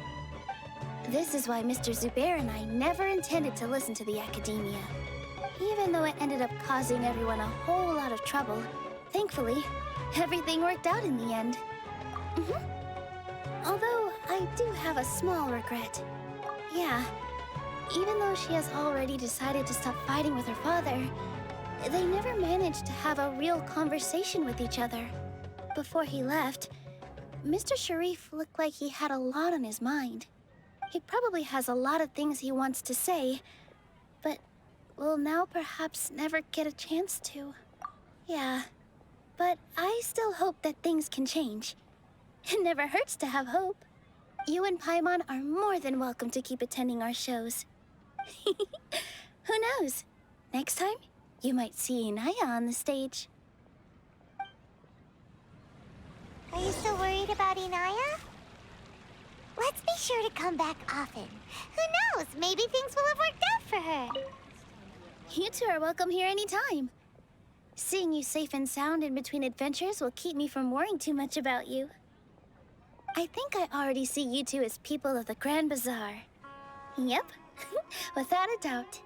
[SPEAKER 2] This is why Mr. Zubair and I never intended to listen to the academia. Even though it ended up causing everyone a whole lot of trouble, thankfully, everything worked out in the end. Although, I do have a small regret. Yeah, even though she has already decided to stop fighting with her father, they never managed to have a real conversation with each other. Before he left, Mr. Sharif looked like he had a lot on his mind. He probably has a lot of things he wants to say, but will now perhaps never get a chance to. Yeah, but I still hope that things can change. It never hurts to have hope. You and Paimon are more than welcome to keep attending our shows. Who knows? Next time, you might see Inaya on the stage.
[SPEAKER 3] Are you still worried about Inaya? Let's be sure to come back often. Who knows? Maybe things will have worked out for her.
[SPEAKER 2] You two are welcome here anytime. Seeing you safe and sound in between adventures will keep me from worrying too much about you. I think I already see you two as people of the Grand Bazaar. Yep, without a doubt.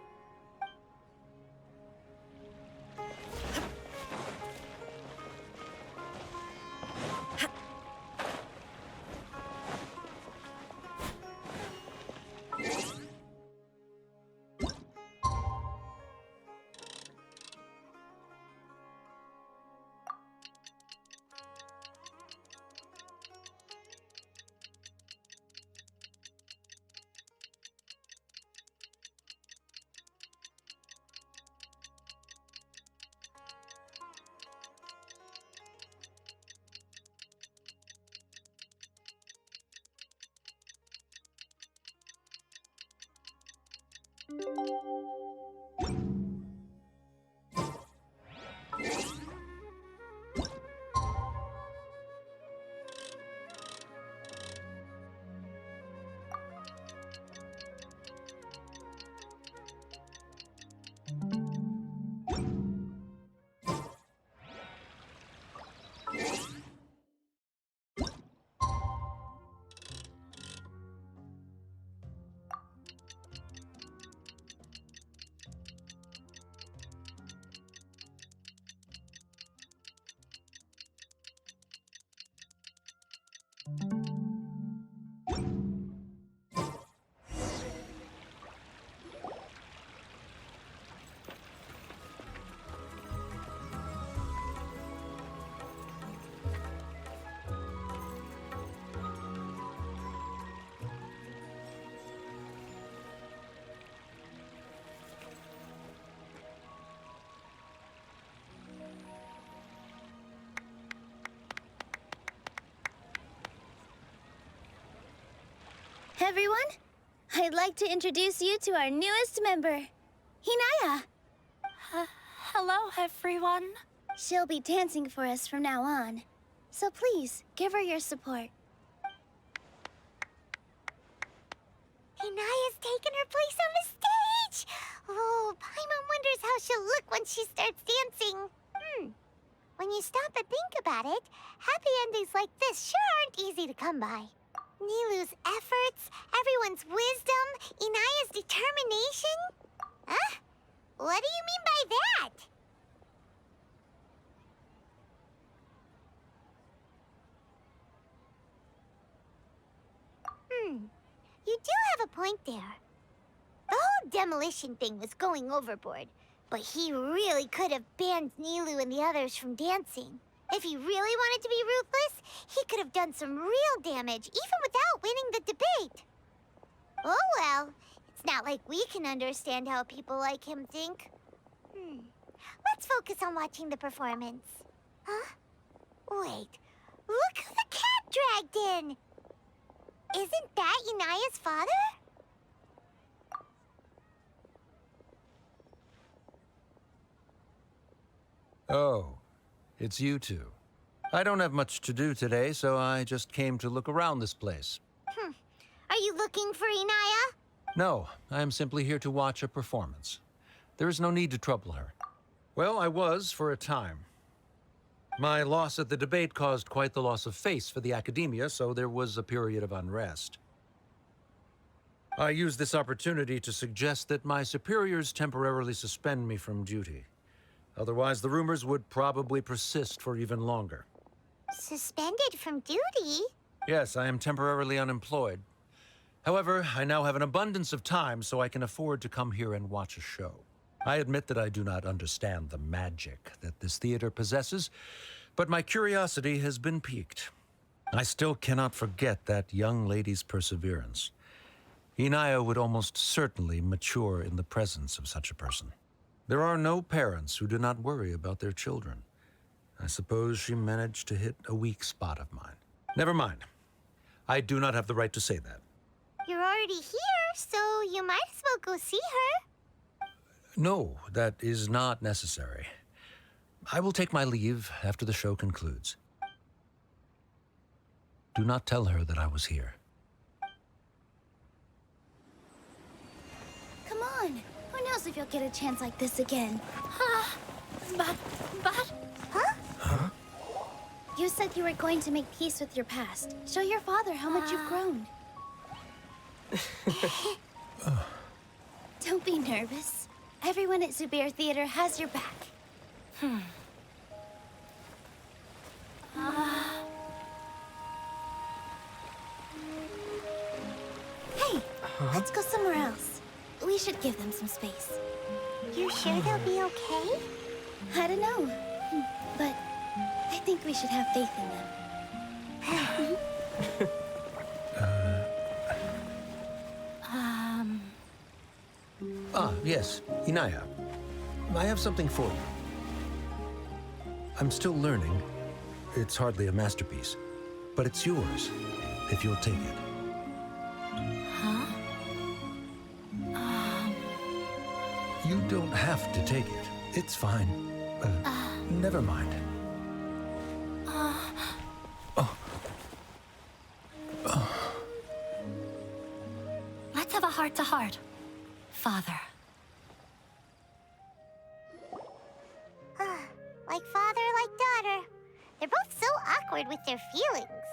[SPEAKER 2] Everyone, I'd like to introduce you to our newest member, Hinaya.
[SPEAKER 1] Hello, everyone.
[SPEAKER 2] She'll be dancing for us from now on, so please give her your support.
[SPEAKER 3] Inaya's taken her place on the stage! Oh, Paimon wonders how she'll look when she starts dancing. When you stop and think about it, happy endings like this sure aren't easy to come by. Nilou's efforts, everyone's wisdom, Inaya's determination? Huh? What do you mean by that? You do have a point there. The whole demolition thing was going overboard, but he really could have banned Nilou and the others from dancing. If he really wanted to be ruthless, he could have done some real damage, even without winning the debate. Oh well, it's not like we can understand how people like him think. Let's focus on watching the performance. Huh? Wait, look who the cat dragged in! Isn't that Inaya's father?
[SPEAKER 11] Oh, it's you two. I don't have much to do today, so I just came to look around this place.
[SPEAKER 3] Are you looking for Inaya?
[SPEAKER 11] No, I am simply here to watch a performance. There is no need to trouble her. Well, I was for a time. My loss at the debate caused quite the loss of face for the academia, so there was a period of unrest. I use this opportunity to suggest that my superiors temporarily suspend me from duty. Otherwise, the rumors would probably persist for even longer.
[SPEAKER 3] Suspended from duty?
[SPEAKER 11] Yes, I am temporarily unemployed. However, I now have an abundance of time, so I can afford to come here and watch a show. I admit that I do not understand the magic that this theater possesses, but my curiosity has been piqued. I still cannot forget that young lady's perseverance. Inaya would almost certainly mature in the presence of such a person. There are no parents who do not worry about their children. I suppose she managed to hit a weak spot of mine. Never mind. I do not have the right to say that.
[SPEAKER 3] You're already here, so you might as well go see her.
[SPEAKER 11] No, that is not necessary. I will take my leave after the show concludes. Do not tell her that I was here.
[SPEAKER 2] Come on. Who knows if you'll get a chance like this again?
[SPEAKER 1] But...
[SPEAKER 2] Huh? You said you were going to make peace with your past. Show your father how much you've grown. Don't be nervous. Everyone at Zubair Theater has your back. Hey, let's go somewhere else. We should give them some space.
[SPEAKER 3] You sure they'll be okay?
[SPEAKER 2] I don't know, but I think we should have faith in them.
[SPEAKER 11] Yes, Inaya. I have something for you. I'm still learning. It's hardly a masterpiece, but it's yours, if you'll take it. You don't have to take it. It's fine. Never mind.
[SPEAKER 1] Let's have a heart-to-heart. Father.
[SPEAKER 3] Like father, like daughter. They're both so awkward with their feelings.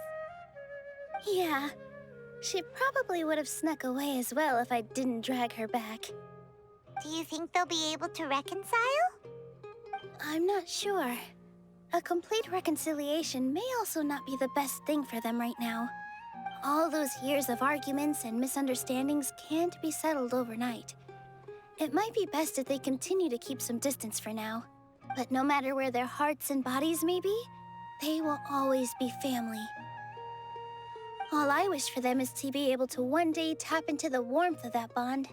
[SPEAKER 2] Yeah. She probably would have snuck away as well if I didn't drag her back.
[SPEAKER 3] Do you think they'll be able to reconcile?
[SPEAKER 2] I'm not sure. A complete reconciliation may also not be the best thing for them right now. All those years of arguments and misunderstandings can't be settled overnight. It might be best if they continue to keep some distance for now. But no matter where their hearts and bodies may be, they will always be family. All I wish for them is to be able to one day tap into the warmth of that bond.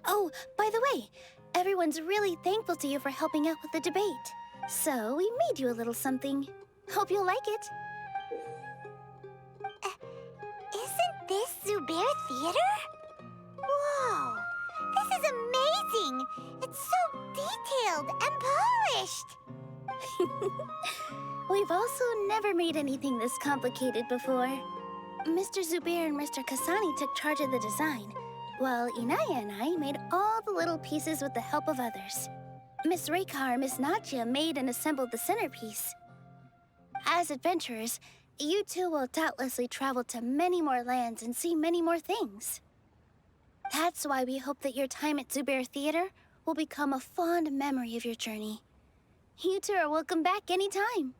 [SPEAKER 2] Oh, by the way, everyone's really thankful to you for helping out with the debate. So we made you a little something. Hope you'll like it.
[SPEAKER 3] Isn't this Zubair Theater? Whoa! This is amazing! It's so detailed and polished!
[SPEAKER 2] We've also never made anything this complicated before. Mr. Zubair and Mr. Kasani took charge of the design, while Inaya and I made all the little pieces with the help of others. Miss Reikar and Miss Nadia made and assembled the centerpiece. As adventurers, you two will doubtlessly travel to many more lands and see many more things. That's why we hope that your time at Zubair Theater will become a fond memory of your journey. You two are welcome back anytime.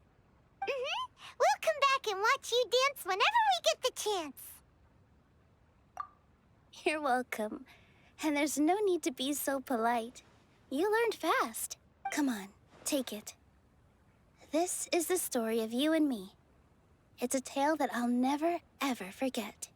[SPEAKER 3] We'll come back and watch you dance whenever we get the chance.
[SPEAKER 2] You're welcome. And there's no need to be so polite. You learned fast. Come on, take it. This is the story of you and me. It's a tale that I'll never, ever forget.